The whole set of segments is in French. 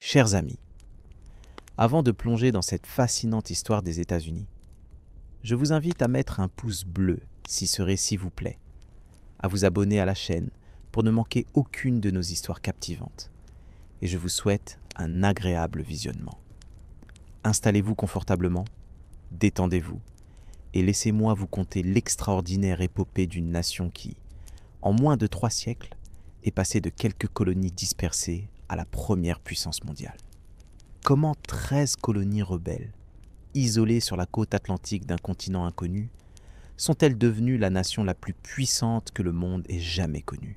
Chers amis, avant de plonger dans cette fascinante histoire des États-Unis, je vous invite à mettre un pouce bleu si ce récit vous plaît, à vous abonner à la chaîne pour ne manquer aucune de nos histoires captivantes. Et je vous souhaite un agréable visionnement. Installez-vous confortablement, détendez-vous et laissez-moi vous conter l'extraordinaire épopée d'une nation qui, en moins de 3 siècles, est passée de quelques colonies dispersées à la première puissance mondiale. Comment 13 colonies rebelles, isolées sur la côte atlantique d'un continent inconnu, sont-elles devenues la nation la plus puissante que le monde ait jamais connue?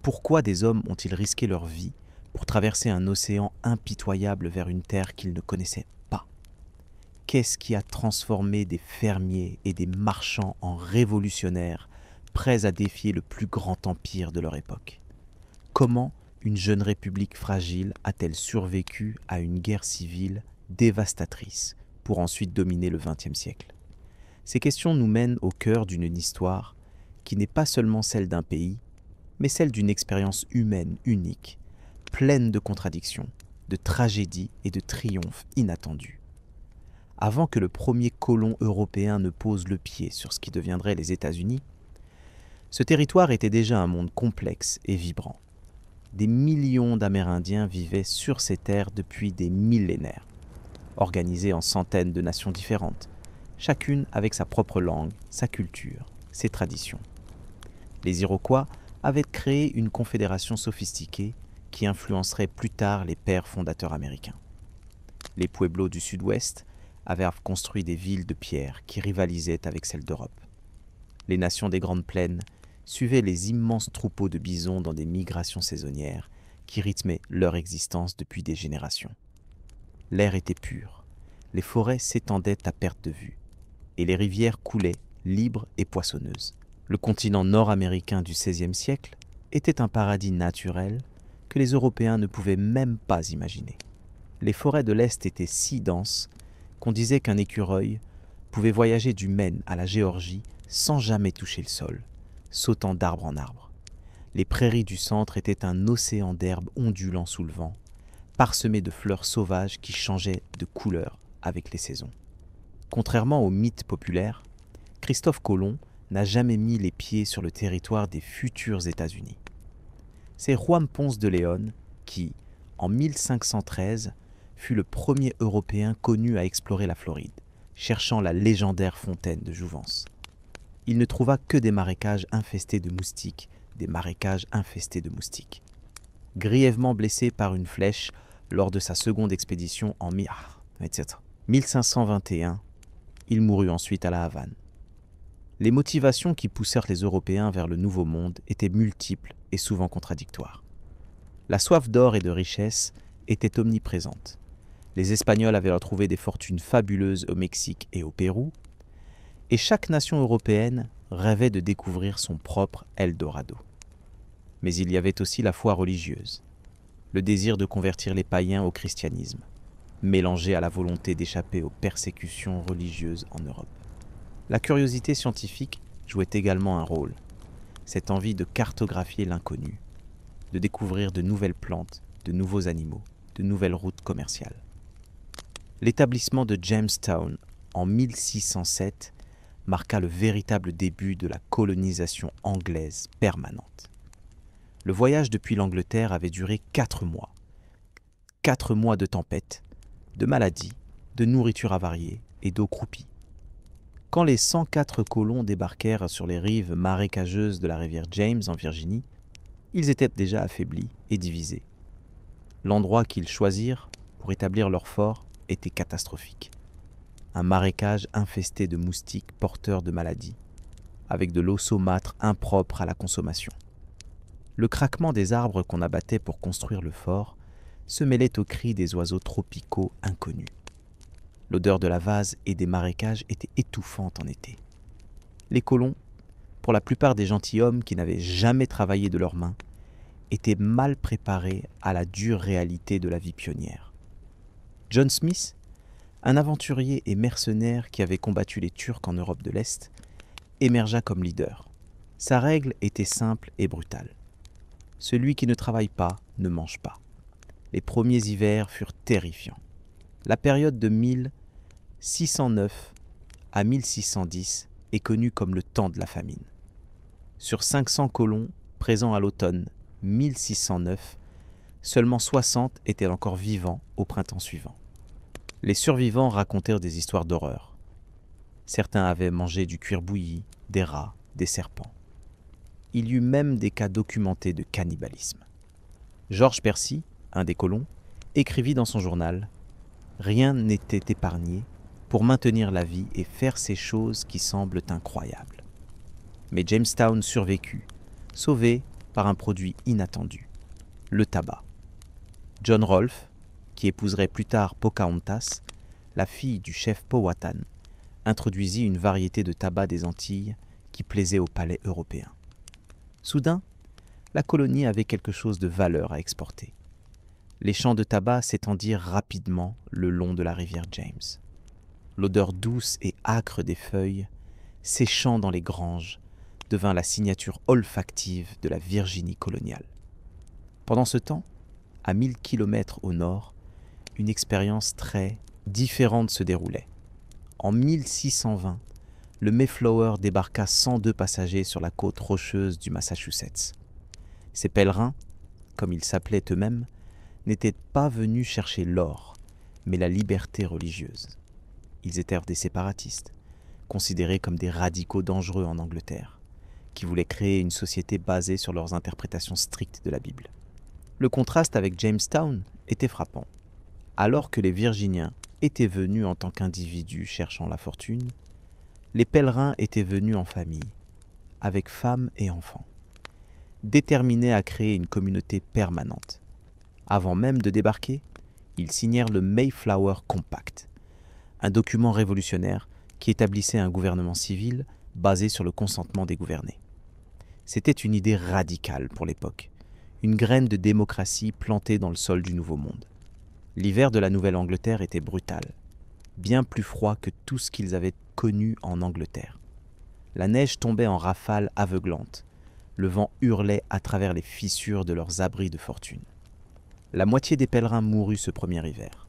Pourquoi des hommes ont-ils risqué leur vie pour traverser un océan impitoyable vers une terre qu'ils ne connaissaient pas? Qu'est-ce qui a transformé des fermiers et des marchands en révolutionnaires prêts à défier le plus grand empire de leur époque? Comment une jeune république fragile a-t-elle survécu à une guerre civile dévastatrice pour ensuite dominer le XXe siècle? Ces questions nous mènent au cœur d'une histoire qui n'est pas seulement celle d'un pays, mais celle d'une expérience humaine unique, pleine de contradictions, de tragédies et de triomphes inattendus. Avant que le premier colon européen ne pose le pied sur ce qui deviendrait les États-Unis, ce territoire était déjà un monde complexe et vibrant. Des millions d'Amérindiens vivaient sur ces terres depuis des millénaires, organisés en centaines de nations différentes, chacune avec sa propre langue, sa culture, ses traditions. Les Iroquois avaient créé une confédération sophistiquée qui influencerait plus tard les pères fondateurs américains. Les Pueblos du sud-ouest avaient construit des villes de pierre qui rivalisaient avec celles d'Europe. Les nations des Grandes Plaines suivaient les immenses troupeaux de bisons dans des migrations saisonnières qui rythmaient leur existence depuis des générations. L'air était pur, les forêts s'étendaient à perte de vue, et les rivières coulaient libres et poissonneuses. Le continent nord-américain du XVIe siècle était un paradis naturel que les Européens ne pouvaient même pas imaginer. Les forêts de l'Est étaient si denses qu'on disait qu'un écureuil pouvait voyager du Maine à la Géorgie sans jamais toucher le sol, sautant d'arbre en arbre. Les prairies du centre étaient un océan d'herbes ondulant sous le vent, parsemé de fleurs sauvages qui changeaient de couleur avec les saisons. Contrairement aux mythes populaires, Christophe Colomb n'a jamais mis les pieds sur le territoire des futurs États-Unis. C'est Juan Ponce de León qui, en 1513, fut le premier Européen connu à explorer la Floride, cherchant la légendaire fontaine de Jouvence. Il ne trouva que des marécages infestés de moustiques, des marécages infestés de moustiques. Grièvement blessé par une flèche lors de sa seconde expédition en 1521, il mourut ensuite à la Havane. Les motivations qui poussèrent les Européens vers le Nouveau Monde étaient multiples et souvent contradictoires. La soif d'or et de richesse était omniprésente. Les Espagnols avaient retrouvé des fortunes fabuleuses au Mexique et au Pérou, et chaque nation européenne rêvait de découvrir son propre Eldorado. Mais il y avait aussi la foi religieuse, le désir de convertir les païens au christianisme, mélangé à la volonté d'échapper aux persécutions religieuses en Europe. La curiosité scientifique jouait également un rôle, cette envie de cartographier l'inconnu, de découvrir de nouvelles plantes, de nouveaux animaux, de nouvelles routes commerciales. L'établissement de Jamestown en 1607 marqua le véritable début de la colonisation anglaise permanente. Le voyage depuis l'Angleterre avait duré 4 mois. 4 mois de tempêtes, de maladies, de nourriture avariée et d'eau croupie. Quand les 104 colons débarquèrent sur les rives marécageuses de la rivière James en Virginie, ils étaient déjà affaiblis et divisés. L'endroit qu'ils choisirent pour établir leur fort était catastrophique. Un marécage infesté de moustiques porteurs de maladies, avec de l'eau saumâtre impropre à la consommation. Le craquement des arbres qu'on abattait pour construire le fort se mêlait aux cris des oiseaux tropicaux inconnus. L'odeur de la vase et des marécages était étouffante en été. Les colons, pour la plupart des gentilshommes qui n'avaient jamais travaillé de leurs mains, étaient mal préparés à la dure réalité de la vie pionnière. John Smith, un aventurier et mercenaire qui avait combattu les Turcs en Europe de l'Est, émergea comme leader. Sa règle était simple et brutale. Celui qui ne travaille pas ne mange pas. Les premiers hivers furent terrifiants. La période de 1609 à 1610 est connue comme le temps de la famine. Sur 500 colons présents à l'automne 1609, seulement 60 étaient encore vivants au printemps suivant. Les survivants racontèrent des histoires d'horreur. Certains avaient mangé du cuir bouilli, des rats, des serpents. Il y eut même des cas documentés de cannibalisme. George Percy, un des colons, écrivit dans son journal « Rien n'était épargné pour maintenir la vie et faire ces choses qui semblent incroyables. » Mais Jamestown survécut, sauvé par un produit inattendu, le tabac. John Rolfe, qui épouserait plus tard Pocahontas, la fille du chef Powhatan, introduisit une variété de tabac des Antilles qui plaisait au palais européen. Soudain, la colonie avait quelque chose de valeur à exporter. Les champs de tabac s'étendirent rapidement le long de la rivière James. L'odeur douce et âcre des feuilles, séchant dans les granges, devint la signature olfactive de la Virginie coloniale. Pendant ce temps, à 1000 km au nord, une expérience très différente se déroulait. En 1620, le Mayflower débarqua 102 passagers sur la côte rocheuse du Massachusetts. Ces pèlerins, comme ils s'appelaient eux-mêmes, n'étaient pas venus chercher l'or, mais la liberté religieuse. Ils étaient des séparatistes, considérés comme des radicaux dangereux en Angleterre, qui voulaient créer une société basée sur leurs interprétations strictes de la Bible. Le contraste avec Jamestown était frappant. Alors que les Virginiens étaient venus en tant qu'individus cherchant la fortune, les pèlerins étaient venus en famille, avec femmes et enfants, déterminés à créer une communauté permanente. Avant même de débarquer, ils signèrent le Mayflower Compact, un document révolutionnaire qui établissait un gouvernement civil basé sur le consentement des gouvernés. C'était une idée radicale pour l'époque, une graine de démocratie plantée dans le sol du Nouveau Monde. L'hiver de la Nouvelle-Angleterre était brutal, bien plus froid que tout ce qu'ils avaient connu en Angleterre. La neige tombait en rafales aveuglantes, le vent hurlait à travers les fissures de leurs abris de fortune. La moitié des pèlerins mourut ce premier hiver.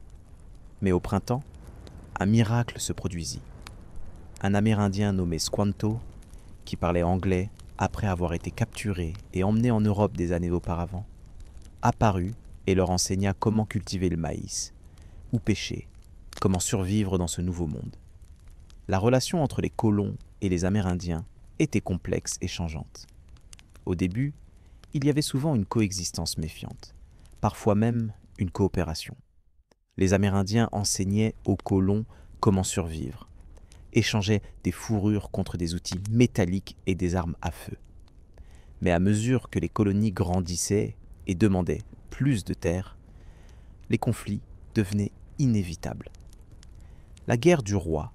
Mais au printemps, un miracle se produisit. Un Amérindien nommé Squanto, qui parlait anglais après avoir été capturé et emmené en Europe des années auparavant, apparut et leur enseigna comment cultiver le maïs, où pêcher, comment survivre dans ce nouveau monde. La relation entre les colons et les Amérindiens était complexe et changeante. Au début, il y avait souvent une coexistence méfiante, parfois même une coopération. Les Amérindiens enseignaient aux colons comment survivre, échangeaient des fourrures contre des outils métalliques et des armes à feu. Mais à mesure que les colonies grandissaient et demandaient plus de terres, les conflits devenaient inévitables. La guerre du roi,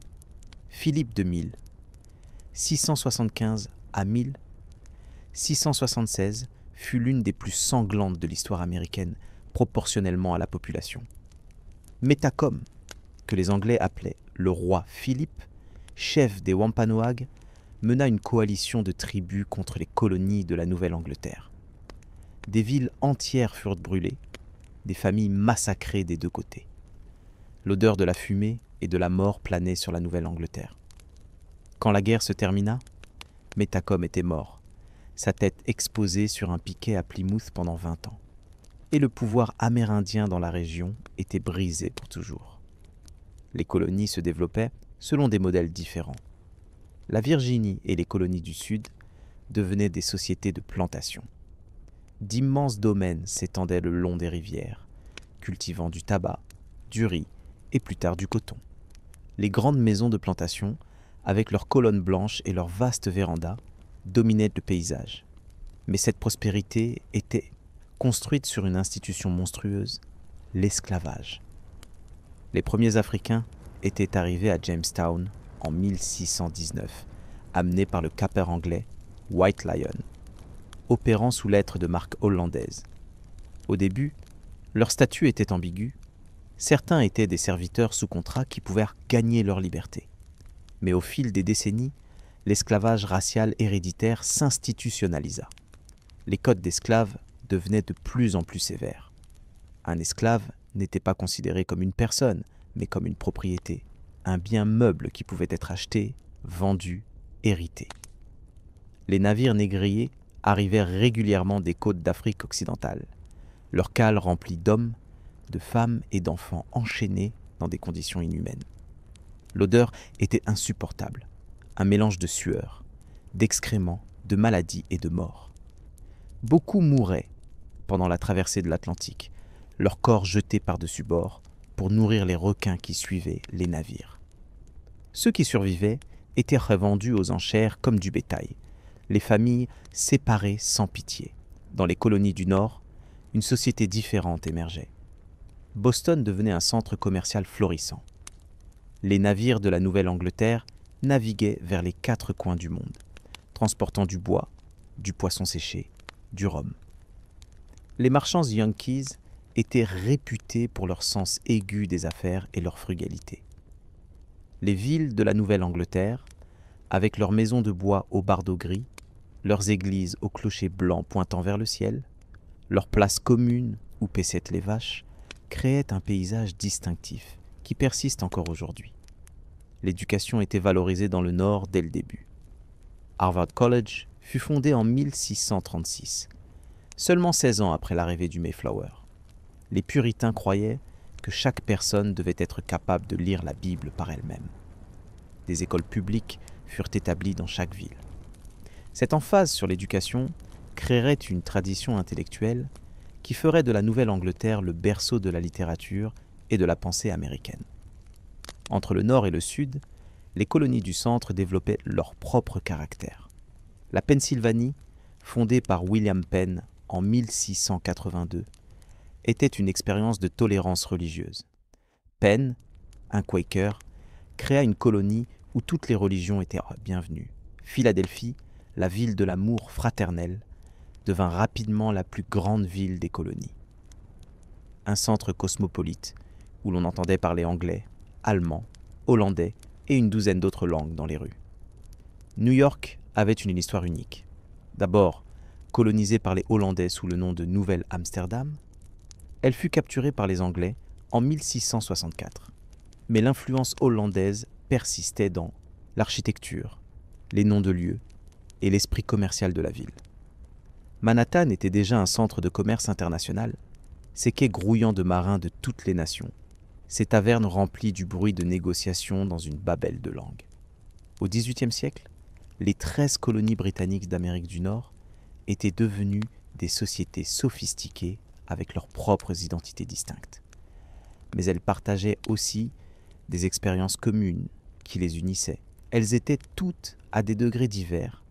Philippe de 1675 à 1676, fut l'une des plus sanglantes de l'histoire américaine proportionnellement à la population. Metacom, que les Anglais appelaient le roi Philippe, chef des Wampanoag, mena une coalition de tribus contre les colonies de la Nouvelle-Angleterre. Des villes entières furent brûlées, des familles massacrées des deux côtés. L'odeur de la fumée et de la mort planait sur la Nouvelle-Angleterre. Quand la guerre se termina, Metacom était mort, sa tête exposée sur un piquet à Plymouth pendant 20 ans. Et le pouvoir amérindien dans la région était brisé pour toujours. Les colonies se développaient selon des modèles différents. La Virginie et les colonies du Sud devenaient des sociétés de plantation. D'immenses domaines s'étendaient le long des rivières, cultivant du tabac, du riz et plus tard du coton. Les grandes maisons de plantation, avec leurs colonnes blanches et leurs vastes vérandas, dominaient le paysage. Mais cette prospérité était construite sur une institution monstrueuse, l'esclavage. Les premiers Africains étaient arrivés à Jamestown en 1619, amenés par le capeur anglais White Lion, opérant sous lettres de marque hollandaise. Au début, leur statut était ambigu. Certains étaient des serviteurs sous contrat qui pouvaient gagner leur liberté. Mais au fil des décennies, l'esclavage racial héréditaire s'institutionnalisa. Les codes d'esclaves devenaient de plus en plus sévères. Un esclave n'était pas considéré comme une personne, mais comme une propriété, un bien meuble qui pouvait être acheté, vendu, hérité. Les navires négriers arrivèrent régulièrement des côtes d'Afrique occidentale, leurs cales remplies d'hommes, de femmes et d'enfants enchaînés dans des conditions inhumaines. L'odeur était insupportable, un mélange de sueur, d'excréments, de maladies et de mort. Beaucoup mouraient pendant la traversée de l'Atlantique, leurs corps jetés par-dessus bord pour nourrir les requins qui suivaient les navires. Ceux qui survivaient étaient revendus aux enchères comme du bétail, les familles séparées sans pitié. Dans les colonies du Nord, une société différente émergeait. Boston devenait un centre commercial florissant. Les navires de la Nouvelle-Angleterre naviguaient vers les 4 coins du monde, transportant du bois, du poisson séché, du rhum. Les marchands Yankees étaient réputés pour leur sens aigu des affaires et leur frugalité. Les villes de la Nouvelle-Angleterre, avec leurs maisons de bois aux bardeaux gris, leurs églises aux clochers blancs pointant vers le ciel, leurs places communes où paissaient les vaches, créaient un paysage distinctif qui persiste encore aujourd'hui. L'éducation était valorisée dans le Nord dès le début. Harvard College fut fondé en 1636, seulement 16 ans après l'arrivée du Mayflower. Les puritains croyaient que chaque personne devait être capable de lire la Bible par elle-même. Des écoles publiques furent établies dans chaque ville. Cette emphase sur l'éducation créerait une tradition intellectuelle qui ferait de la Nouvelle-Angleterre le berceau de la littérature et de la pensée américaine. Entre le Nord et le Sud, les colonies du Centre développaient leur propre caractère. La Pennsylvanie, fondée par William Penn en 1682, était une expérience de tolérance religieuse. Penn, un Quaker, créa une colonie où toutes les religions étaient bienvenues. Philadelphie, la ville de l'amour fraternel, devint rapidement la plus grande ville des colonies. Un centre cosmopolite où l'on entendait parler anglais, allemand, hollandais et une douzaine d'autres langues dans les rues. New York avait une histoire unique. D'abord, colonisée par les Hollandais sous le nom de Nouvelle-Amsterdam, elle fut capturée par les Anglais en 1664. Mais l'influence hollandaise persistait dans l'architecture, les noms de lieux et l'esprit commercial de la ville. Manhattan était déjà un centre de commerce international, ses quais grouillants de marins de toutes les nations, ses tavernes remplies du bruit de négociations dans une babel de langues. Au XVIIIe siècle, les 13 colonies britanniques d'Amérique du Nord étaient devenues des sociétés sophistiquées avec leurs propres identités distinctes. Mais elles partageaient aussi des expériences communes qui les unissaient. Elles étaient toutes, à des degrés divers,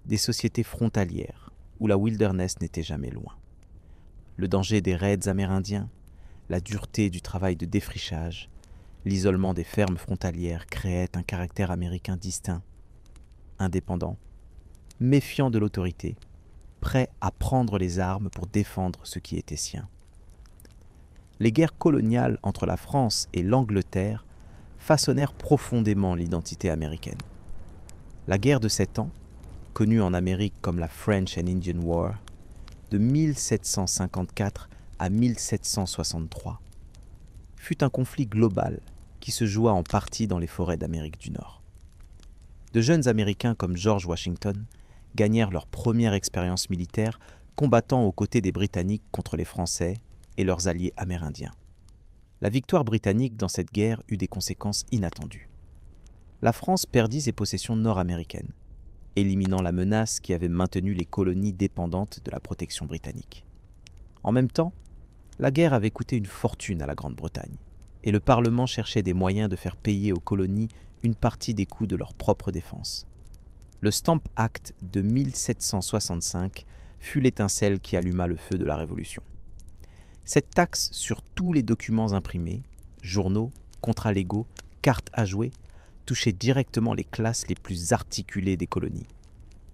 des sociétés frontalières où la wilderness n'était jamais loin. Le danger des raids amérindiens, la dureté du travail de défrichage, l'isolement des fermes frontalières créaient un caractère américain distinct, indépendant, méfiant de l'autorité, prêt à prendre les armes pour défendre ce qui était sien. Les guerres coloniales entre la France et l'Angleterre façonnèrent profondément l'identité américaine. La guerre de 7 ans, connue en Amérique comme la French and Indian War, de 1754 à 1763, fut un conflit global qui se joua en partie dans les forêts d'Amérique du Nord. De jeunes Américains comme George Washington gagnèrent leur première expérience militaire combattant aux côtés des Britanniques contre les Français et leurs alliés amérindiens. La victoire britannique dans cette guerre eut des conséquences inattendues. La France perdit ses possessions nord-américaines, éliminant la menace qui avait maintenu les colonies dépendantes de la protection britannique. En même temps, la guerre avait coûté une fortune à la Grande-Bretagne, et le Parlement cherchait des moyens de faire payer aux colonies une partie des coûts de leur propre défense. Le Stamp Act de 1765 fut l'étincelle qui alluma le feu de la Révolution. Cette taxe sur tous les documents imprimés, journaux, contrats légaux, cartes à jouer, touchait directement les classes les plus articulées des colonies.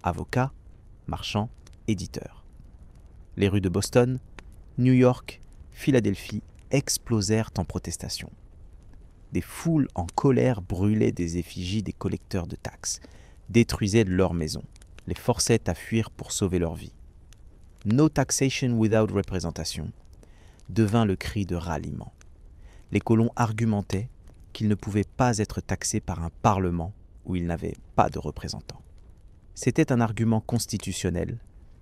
Avocats, marchands, éditeurs. Les rues de Boston, New York, Philadelphie explosèrent en protestation. Des foules en colère brûlaient des effigies des collecteurs de taxes, détruisaient leurs maisons, les forçaient à fuir pour sauver leur vie. No taxation without representation devint le cri de ralliement. Les colons argumentaient qu'ils ne pouvaient pas être taxés par un parlement où ils n'avaient pas de représentants. C'était un argument constitutionnel,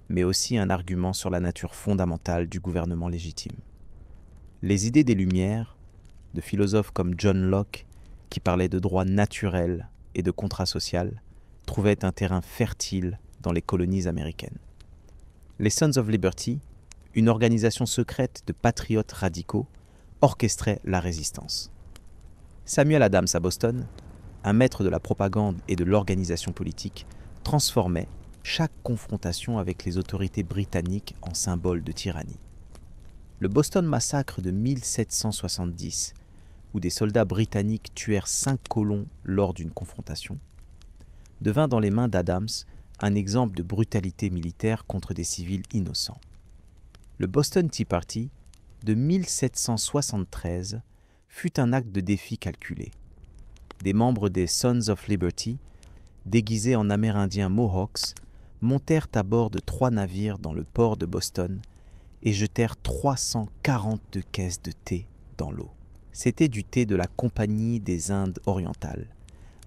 mais aussi un argument sur la nature fondamentale du gouvernement légitime. Les idées des Lumières, de philosophes comme John Locke, qui parlaient de droit naturel et de contrat social, trouvaient un terrain fertile dans les colonies américaines. Les Sons of Liberty, une organisation secrète de patriotes radicaux, orchestraient la résistance. Samuel Adams à Boston, un maître de la propagande et de l'organisation politique, transformait chaque confrontation avec les autorités britanniques en symbole de tyrannie. Le Boston Massacre de 1770, où des soldats britanniques tuèrent 5 colons lors d'une confrontation, devint dans les mains d'Adams un exemple de brutalité militaire contre des civils innocents. Le Boston Tea Party de 1773 fut un acte de défi calculé. Des membres des Sons of Liberty, déguisés en Amérindiens Mohawks, montèrent à bord de 3 navires dans le port de Boston et jetèrent 342 caisses de thé dans l'eau. C'était du thé de la Compagnie des Indes orientales,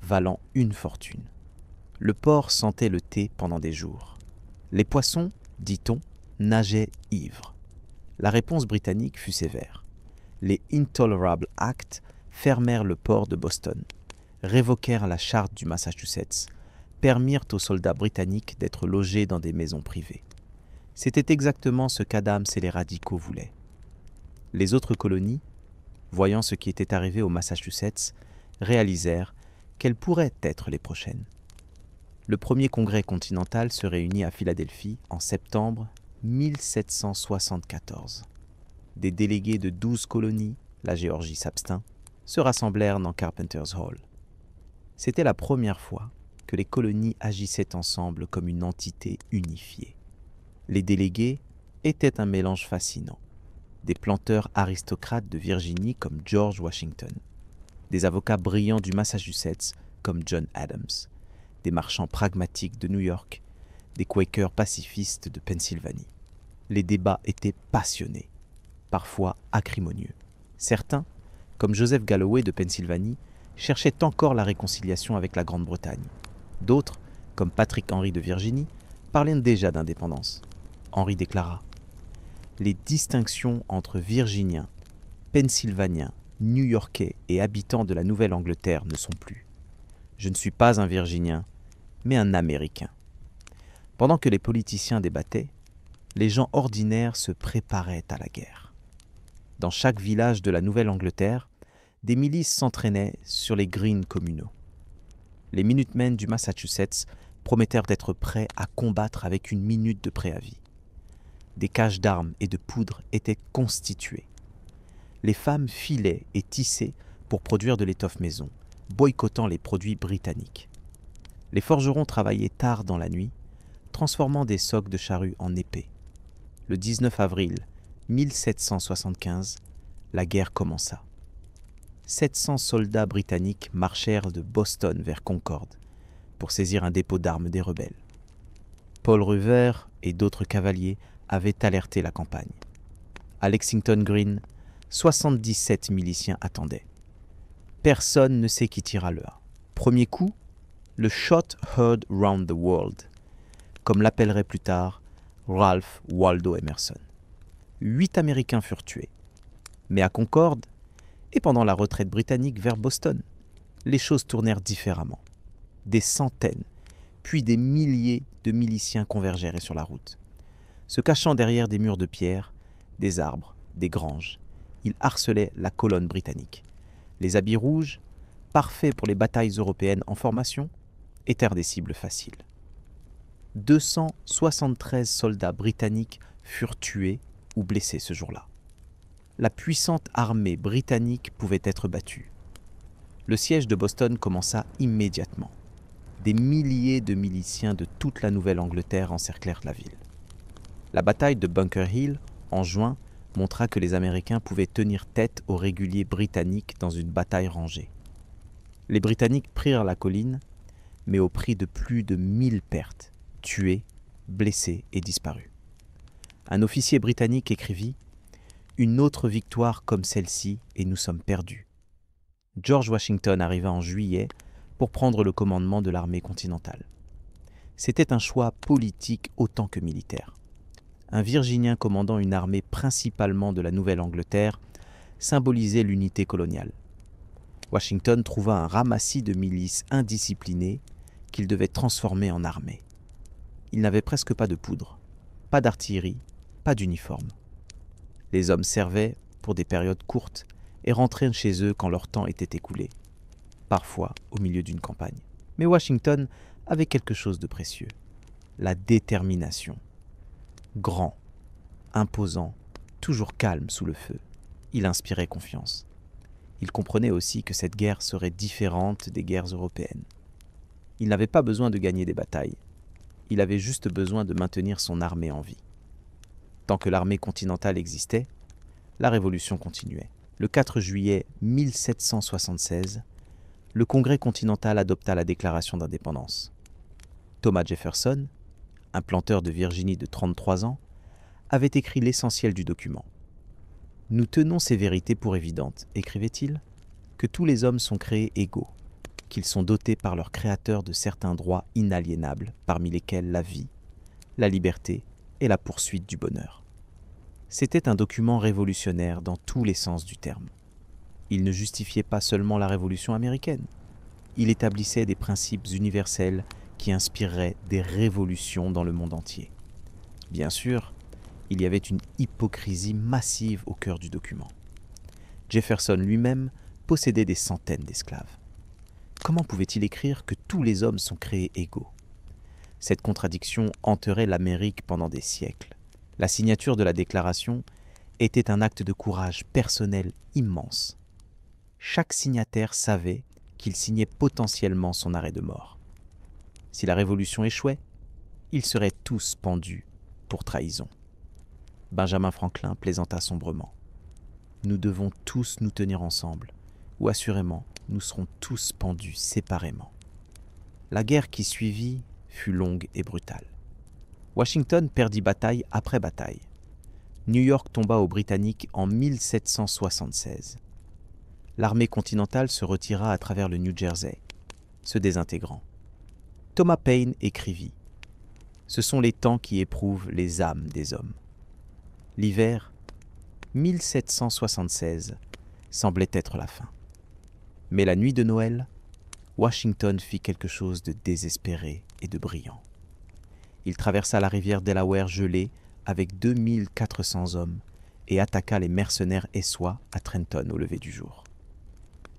valant une fortune. Le port sentait le thé pendant des jours. Les poissons, dit-on, nageaient ivres. La réponse britannique fut sévère. Les Intolerable Acts fermèrent le port de Boston, révoquèrent la charte du Massachusetts, permirent aux soldats britanniques d'être logés dans des maisons privées. C'était exactement ce qu'Adams et les radicaux voulaient. Les autres colonies, voyant ce qui était arrivé au Massachusetts, réalisèrent quelles pourraient être les prochaines. Le premier congrès continental se réunit à Philadelphie en septembre 1774. Des délégués de 12 colonies, la Géorgie s'abstint, se rassemblèrent dans Carpenter's Hall. C'était la première fois que les colonies agissaient ensemble comme une entité unifiée. Les délégués étaient un mélange fascinant. Des planteurs aristocrates de Virginie comme George Washington, des avocats brillants du Massachusetts comme John Adams, des marchands pragmatiques de New York, des Quakers pacifistes de Pennsylvanie. Les débats étaient passionnés, parfois acrimonieux. Certains, comme Joseph Galloway de Pennsylvanie, cherchaient encore la réconciliation avec la Grande-Bretagne. D'autres, comme Patrick Henry de Virginie, parlaient déjà d'indépendance. Henry déclara « Les distinctions entre Virginiens, Pennsylvaniens, New-Yorkais et habitants de la Nouvelle-Angleterre ne sont plus. Je ne suis pas un Virginien, mais un Américain. » Pendant que les politiciens débattaient, les gens ordinaires se préparaient à la guerre. Dans chaque village de la Nouvelle-Angleterre, des milices s'entraînaient sur les greens communaux. Les Minutemen du Massachusetts promettèrent d'être prêts à combattre avec une minute de préavis. Des caches d'armes et de poudre étaient constituées. Les femmes filaient et tissaient pour produire de l'étoffe maison, boycottant les produits britanniques. Les forgerons travaillaient tard dans la nuit, transformant des socs de charrue en épées. Le 19 avril 1775, la guerre commença. 700 soldats britanniques marchèrent de Boston vers Concord pour saisir un dépôt d'armes des rebelles. Paul Revere et d'autres cavaliers avaient alerté la campagne. À Lexington Green, 77 miliciens attendaient. Personne ne sait qui tira le A. Premier coup, le shot heard round the world, comme l'appellerait plus tard Ralph Waldo Emerson. 8 Américains furent tués. Mais à Concord, et pendant la retraite britannique vers Boston, les choses tournèrent différemment. Des centaines, puis des milliers de miliciens convergèrent sur la route. Se cachant derrière des murs de pierre, des arbres, des granges, ils harcelaient la colonne britannique. Les habits rouges, parfaits pour les batailles européennes en formation, étaient des cibles faciles. 273 soldats britanniques furent tués ou blessés ce jour-là. La puissante armée britannique pouvait être battue. Le siège de Boston commença immédiatement. Des milliers de miliciens de toute la Nouvelle-Angleterre encerclèrent la ville. La bataille de Bunker Hill, en juin, montra que les Américains pouvaient tenir tête aux réguliers britanniques dans une bataille rangée. Les Britanniques prirent la colline, mais au prix de plus de 1000 pertes, tués, blessés et disparus. Un officier britannique écrivit « Une autre victoire comme celle-ci et nous sommes perdus. George Washington arriva en juillet pour prendre le commandement de l'armée continentale. C'était un choix politique autant que militaire. Un Virginien commandant une armée principalement de la Nouvelle-Angleterre symbolisait l'unité coloniale. Washington trouva un ramassis de milices indisciplinées qu'il devait transformer en armée. Il n'avait presque pas de poudre, pas d'artillerie, pas d'uniforme. Les hommes servaient pour des périodes courtes et rentraient chez eux quand leur temps était écoulé, parfois au milieu d'une campagne. Mais Washington avait quelque chose de précieux, la détermination. Grand, imposant, toujours calme sous le feu, il inspirait confiance. Il comprenait aussi que cette guerre serait différente des guerres européennes. Il n'avait pas besoin de gagner des batailles, il avait juste besoin de maintenir son armée en vie. Tant que l'armée continentale existait, la révolution continuait. Le 4 juillet 1776, le Congrès continental adopta la déclaration d'indépendance. Thomas Jefferson, un planteur de Virginie de 33 ans, avait écrit l'essentiel du document. « Nous tenons ces vérités pour évidentes, écrivait-il, que tous les hommes sont créés égaux, qu'ils sont dotés par leur créateur de certains droits inaliénables, parmi lesquels la vie, la liberté et la poursuite du bonheur. » C'était un document révolutionnaire dans tous les sens du terme. Il ne justifiait pas seulement la révolution américaine, il établissait des principes universels qui inspireraient des révolutions dans le monde entier. Bien sûr, il y avait une hypocrisie massive au cœur du document. Jefferson lui-même possédait des centaines d'esclaves. Comment pouvait-il écrire que tous les hommes sont créés égaux ? Cette contradiction hanterait l'Amérique pendant des siècles. La signature de la déclaration était un acte de courage personnel immense. Chaque signataire savait qu'il signait potentiellement son arrêt de mort. Si la révolution échouait, ils seraient tous pendus pour trahison. Benjamin Franklin plaisanta sombrement. Nous devons tous nous tenir ensemble, ou assurément nous serons tous pendus séparément. La guerre qui suivit fut longue et brutale. Washington perdit bataille après bataille. New York tomba aux Britanniques en 1776. L'armée continentale se retira à travers le New Jersey, se désintégrant. Thomas Paine écrivit « Ce sont les temps qui éprouvent les âmes des hommes. » L'hiver 1776 semblait être la fin. Mais la nuit de Noël, Washington fit quelque chose de désespéré et de brillant. Il traversa la rivière Delaware gelée avec 2400 hommes et attaqua les mercenaires essois à Trenton au lever du jour.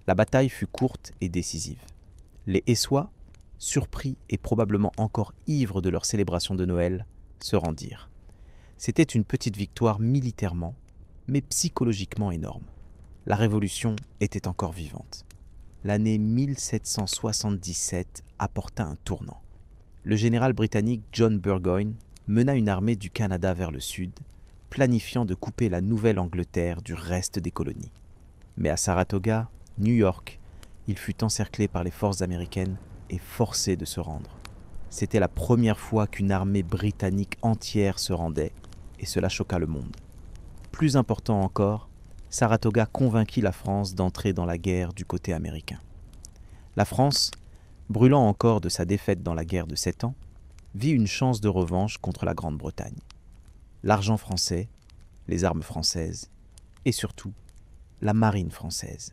La bataille fut courte et décisive. Les Essois, surpris et probablement encore ivres de leur célébration de Noël, se rendirent. C'était une petite victoire militairement, mais psychologiquement énorme. La révolution était encore vivante. L'année 1777 apporta un tournant. Le général britannique John Burgoyne mena une armée du Canada vers le sud, planifiant de couper la Nouvelle-Angleterre du reste des colonies. Mais à Saratoga, New York, il fut encerclé par les forces américaines et forcé de se rendre. C'était la première fois qu'une armée britannique entière se rendait, et cela choqua le monde. Plus important encore, Saratoga convainquit la France d'entrer dans la guerre du côté américain. La France, brûlant encore de sa défaite dans la guerre de 7 ans, vit une chance de revanche contre la Grande-Bretagne. L'argent français, les armes françaises et surtout la marine française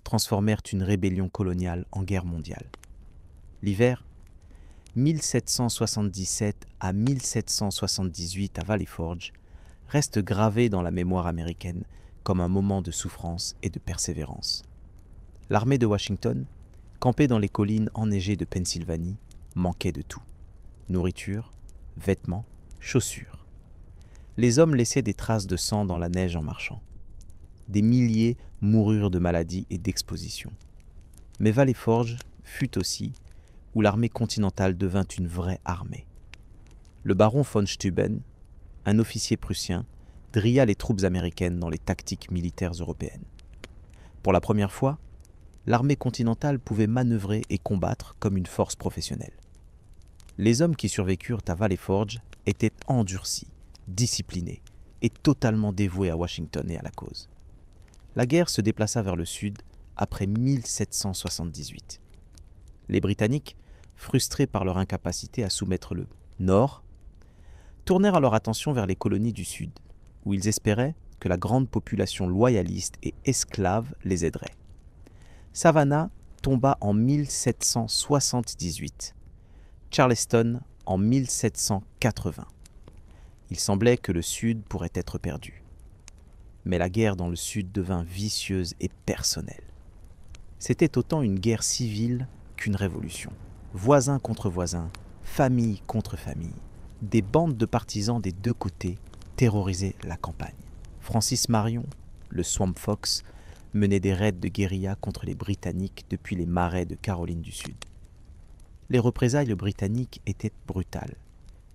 transformèrent une rébellion coloniale en guerre mondiale. L'hiver 1777 à 1778 à Valley Forge reste gravé dans la mémoire américaine comme un moment de souffrance et de persévérance. L'armée de Washington, campée dans les collines enneigées de Pennsylvanie, manquait de tout. Nourriture, vêtements, chaussures. Les hommes laissaient des traces de sang dans la neige en marchant. Des milliers moururent de maladies et d'expositions. Mais Valley Forge fut aussi où l'armée continentale devint une vraie armée. Le baron von Steuben, un officier prussien, drilla les troupes américaines dans les tactiques militaires européennes. Pour la première fois, l'armée continentale pouvait manœuvrer et combattre comme une force professionnelle. Les hommes qui survécurent à Valley Forge étaient endurcis, disciplinés, et totalement dévoué à Washington et à la cause. La guerre se déplaça vers le sud après 1778. Les Britanniques, frustrés par leur incapacité à soumettre le Nord, tournèrent leur attention vers les colonies du Sud, où ils espéraient que la grande population loyaliste et esclave les aiderait. Savannah tomba en 1778, Charleston en 1780. Il semblait que le Sud pourrait être perdu. Mais la guerre dans le Sud devint vicieuse et personnelle. C'était autant une guerre civile qu'une révolution. Voisins contre voisins, famille contre famille. Des bandes de partisans des deux côtés terrorisaient la campagne. Francis Marion, le Swamp Fox, menait des raids de guérilla contre les Britanniques depuis les marais de Caroline du Sud. Les représailles britanniques étaient brutales.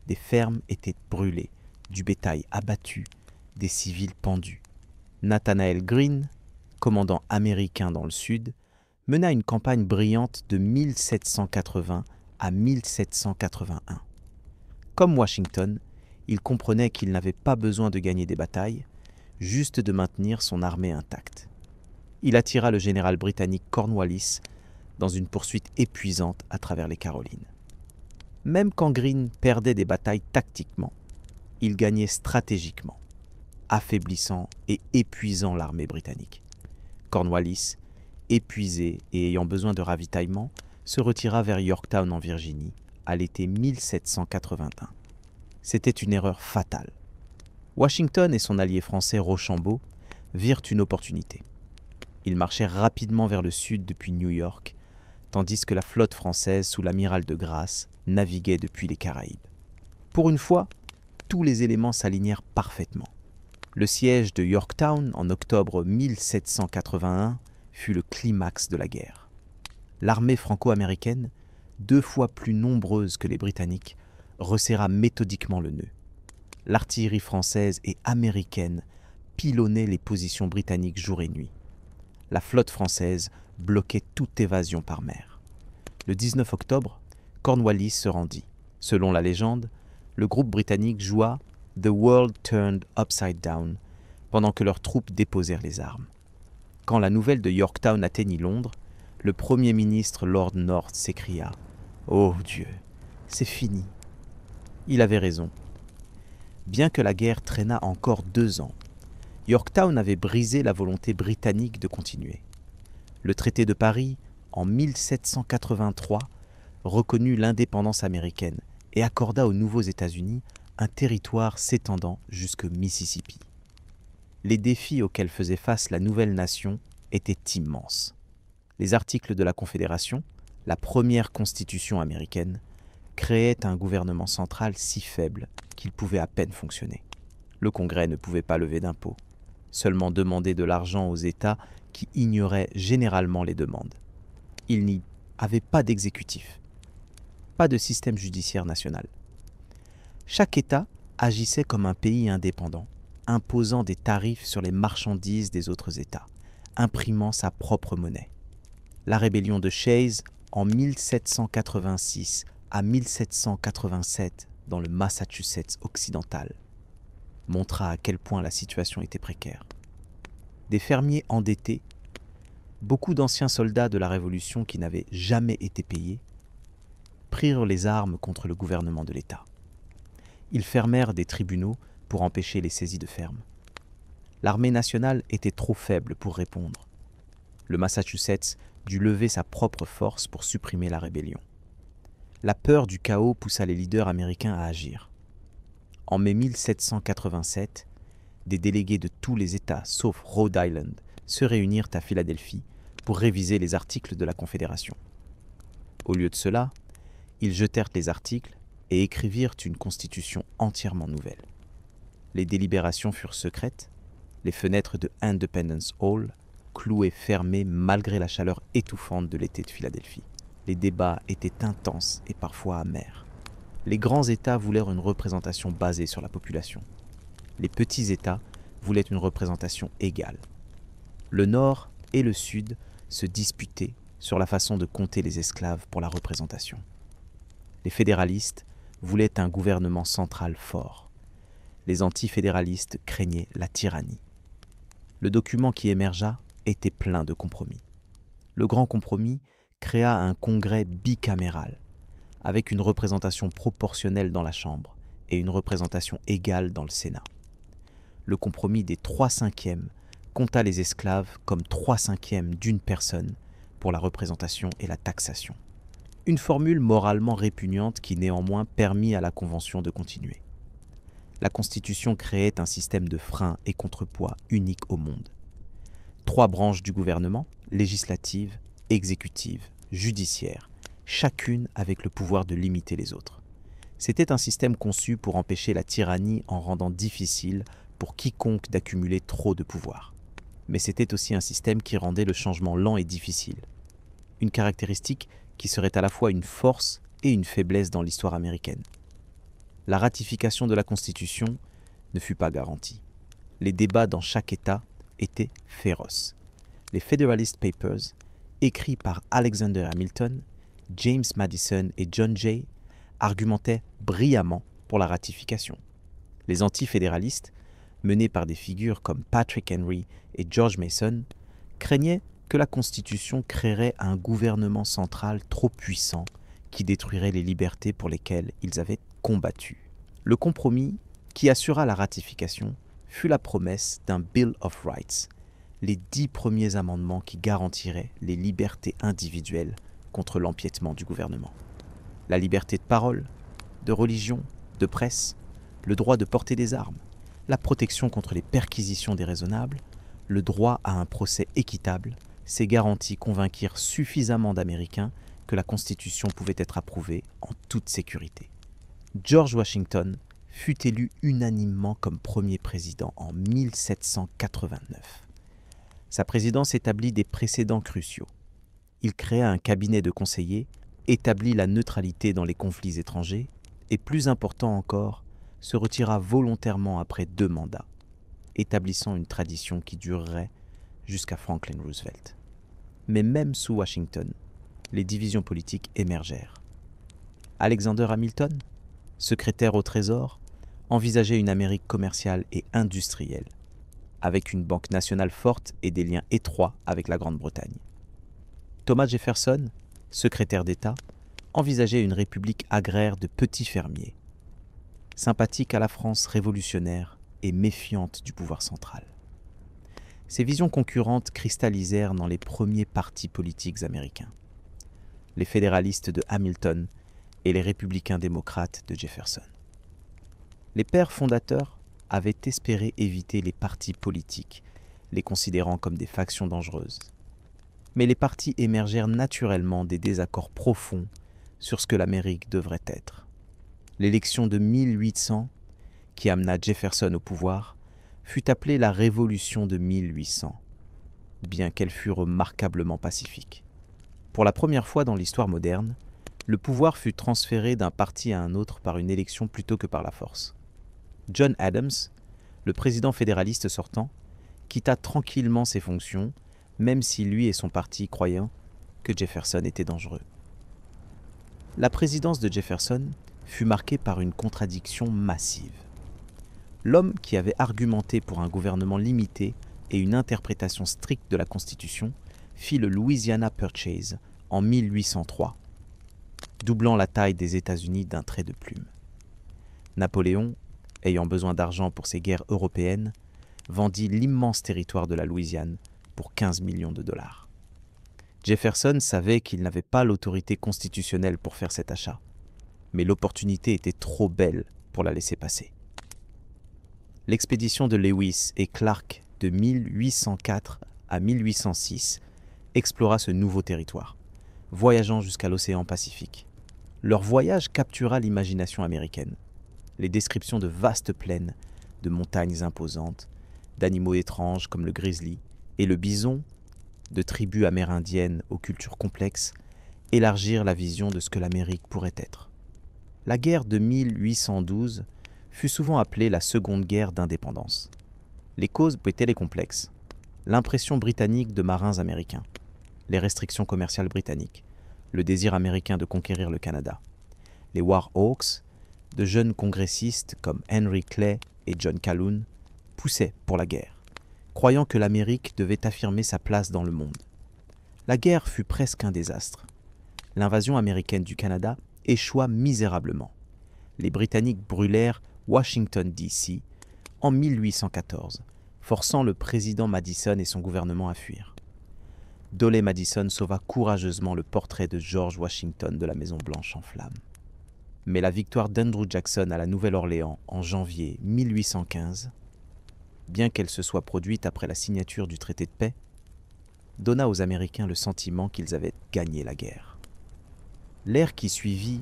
Des fermes étaient brûlées, du bétail abattu, des civils pendus. Nathanael Greene, commandant américain dans le Sud, mena une campagne brillante de 1780 à 1781. Comme Washington, il comprenait qu'il n'avait pas besoin de gagner des batailles, juste de maintenir son armée intacte. Il attira le général britannique Cornwallis dans une poursuite épuisante à travers les Carolines. Même quand Greene perdait des batailles tactiquement, il gagnait stratégiquement, affaiblissant et épuisant l'armée britannique. Cornwallis, épuisé et ayant besoin de ravitaillement, se retira vers Yorktown en Virginie à l'été 1781. C'était une erreur fatale. Washington et son allié français Rochambeau virent une opportunité. Ils marchèrent rapidement vers le sud depuis New York, tandis que la flotte française sous l'amiral de Grasse naviguait depuis les Caraïbes. Pour une fois, tous les éléments s'alignèrent parfaitement. Le siège de Yorktown en octobre 1781 fut le climax de la guerre. L'armée franco-américaine, 2 fois plus nombreuse que les Britanniques, resserra méthodiquement le nœud. L'artillerie française et américaine pilonnait les positions britanniques jour et nuit. La flotte française bloquait toute évasion par mer. Le 19 octobre, Cornwallis se rendit. Selon la légende, le groupe britannique joua « The World Turned Upside Down » pendant que leurs troupes déposèrent les armes. Quand la nouvelle de Yorktown atteignit Londres, le Premier ministre Lord North s'écria « Oh Dieu, c'est fini !» Il avait raison. Bien que la guerre traînât encore 2 ans, Yorktown avait brisé la volonté britannique de continuer. Le traité de Paris, en 1783, reconnut l'indépendance américaine et accorda aux nouveaux États-Unis un territoire s'étendant jusque Mississippi. Les défis auxquels faisait face la nouvelle nation étaient immenses. Les articles de la Confédération, la première constitution américaine, créaient un gouvernement central si faible qu'il pouvait à peine fonctionner. Le Congrès ne pouvait pas lever d'impôts, seulement demander de l'argent aux États qui ignoraient généralement les demandes. Il n'y avait pas d'exécutif, pas de système judiciaire national. Chaque État agissait comme un pays indépendant, imposant des tarifs sur les marchandises des autres États, imprimant sa propre monnaie. La rébellion de Shays, en 1786 à 1787 dans le Massachusetts occidental, montra à quel point la situation était précaire. Des fermiers endettés, beaucoup d'anciens soldats de la Révolution qui n'avaient jamais été payés, prirent les armes contre le gouvernement de l'État. Ils fermèrent des tribunaux pour empêcher les saisies de fermes. L'armée nationale était trop faible pour répondre. Le Massachusetts dut lever sa propre force pour supprimer la rébellion. La peur du chaos poussa les leaders américains à agir. En mai 1787, des délégués de tous les États, sauf Rhode Island, se réunirent à Philadelphie pour réviser les articles de la Confédération. Au lieu de cela, ils jetèrent les articles et écrivirent une constitution entièrement nouvelle. Les délibérations furent secrètes, les fenêtres de Independence Hall clouées fermées malgré la chaleur étouffante de l'été de Philadelphie. Les débats étaient intenses et parfois amers. Les grands États voulaient une représentation basée sur la population. Les petits États voulaient une représentation égale. Le Nord et le Sud se disputaient sur la façon de compter les esclaves pour la représentation. Les fédéralistes voulaient un gouvernement central fort. Les antifédéralistes craignaient la tyrannie. Le document qui émergea était plein de compromis. Le Grand Compromis créa un congrès bicaméral, avec une représentation proportionnelle dans la Chambre et une représentation égale dans le Sénat. Le compromis des 3/5 compta les esclaves comme 3/5 d'une personne pour la représentation et la taxation. Une formule moralement répugnante qui néanmoins permit à la Convention de continuer. La Constitution créait un système de freins et contrepoids unique au monde. 3 branches du gouvernement, législative, exécutive, judiciaire, chacune avec le pouvoir de limiter les autres. C'était un système conçu pour empêcher la tyrannie en rendant difficile pour quiconque d'accumuler trop de pouvoir. Mais c'était aussi un système qui rendait le changement lent et difficile. Une caractéristique qui serait à la fois une force et une faiblesse dans l'histoire américaine. La ratification de la Constitution ne fut pas garantie. Les débats dans chaque État étaient féroces. Les Federalist Papers, écrits par Alexander Hamilton, James Madison et John Jay, argumentaient brillamment pour la ratification. Les antifédéralistes, menés par des figures comme Patrick Henry et George Mason, craignaient que la Constitution créerait un gouvernement central trop puissant qui détruirait les libertés pour lesquelles ils avaient combattu. Le compromis qui assura la ratification fut la promesse d'un Bill of Rights, les 10 premiers amendements qui garantiraient les libertés individuelles contre l'empiètement du gouvernement. La liberté de parole, de religion, de presse, le droit de porter des armes, la protection contre les perquisitions déraisonnables, le droit à un procès équitable, ces garanties convainquirent suffisamment d'Américains que la Constitution pouvait être approuvée en toute sécurité. George Washington fut élu unanimement comme premier président en 1789. Sa présidence établit des précédents cruciaux. Il créa un cabinet de conseillers, établit la neutralité dans les conflits étrangers et, plus important encore, se retira volontairement après 2 mandats, établissant une tradition qui durerait jusqu'à Franklin Roosevelt. Mais même sous Washington, les divisions politiques émergèrent. Alexander Hamilton, secrétaire au Trésor, envisageait une Amérique commerciale et industrielle, avec une banque nationale forte et des liens étroits avec la Grande-Bretagne. Thomas Jefferson, secrétaire d'État, envisageait une république agraire de petits fermiers, sympathique à la France révolutionnaire et méfiante du pouvoir central. Ces visions concurrentes cristallisèrent dans les premiers partis politiques américains, les fédéralistes de Hamilton et les républicains démocrates de Jefferson. Les pères fondateurs avaient espéré éviter les partis politiques, les considérant comme des factions dangereuses. Mais les partis émergèrent naturellement des désaccords profonds sur ce que l'Amérique devrait être. L'élection de 1800, qui amena Jefferson au pouvoir, fut appelée la Révolution de 1800, bien qu'elle fût remarquablement pacifique. Pour la première fois dans l'histoire moderne, le pouvoir fut transféré d'un parti à un autre par une élection plutôt que par la force. John Adams, le président fédéraliste sortant, quitta tranquillement ses fonctions, même si lui et son parti croyaient que Jefferson était dangereux. La présidence de Jefferson fut marquée par une contradiction massive. L'homme qui avait argumenté pour un gouvernement limité et une interprétation stricte de la Constitution fit le Louisiana Purchase en 1803, doublant la taille des États-Unis d'un trait de plume. Napoléon, ayant besoin d'argent pour ses guerres européennes, vendit l'immense territoire de la Louisiane pour 15 millions de dollars. Jefferson savait qu'il n'avait pas l'autorité constitutionnelle pour faire cet achat, mais l'opportunité était trop belle pour la laisser passer. L'expédition de Lewis et Clark de 1804 à 1806 explora ce nouveau territoire, voyageant jusqu'à l'océan Pacifique. Leur voyage captura l'imagination américaine. Les descriptions de vastes plaines, de montagnes imposantes, d'animaux étranges comme le grizzly et le bison, de tribus amérindiennes aux cultures complexes, élargirent la vision de ce que l'Amérique pourrait être. La guerre de 1812 fut souvent appelée la Seconde Guerre d'indépendance. Les causes étaient complexes. L'impression britannique de marins américains, les restrictions commerciales britanniques, le désir américain de conquérir le Canada, les War Hawks, de jeunes congressistes comme Henry Clay et John Calhoun poussaient pour la guerre, croyant que l'Amérique devait affirmer sa place dans le monde. La guerre fut presque un désastre. L'invasion américaine du Canada échoua misérablement. Les Britanniques brûlèrent Washington, D.C. en 1814, forçant le président Madison et son gouvernement à fuir. Dolley Madison sauva courageusement le portrait de George Washington de la Maison-Blanche en flammes. Mais la victoire d'Andrew Jackson à la Nouvelle-Orléans en janvier 1815, bien qu'elle se soit produite après la signature du traité de paix, donna aux Américains le sentiment qu'ils avaient gagné la guerre. L'ère qui suivit,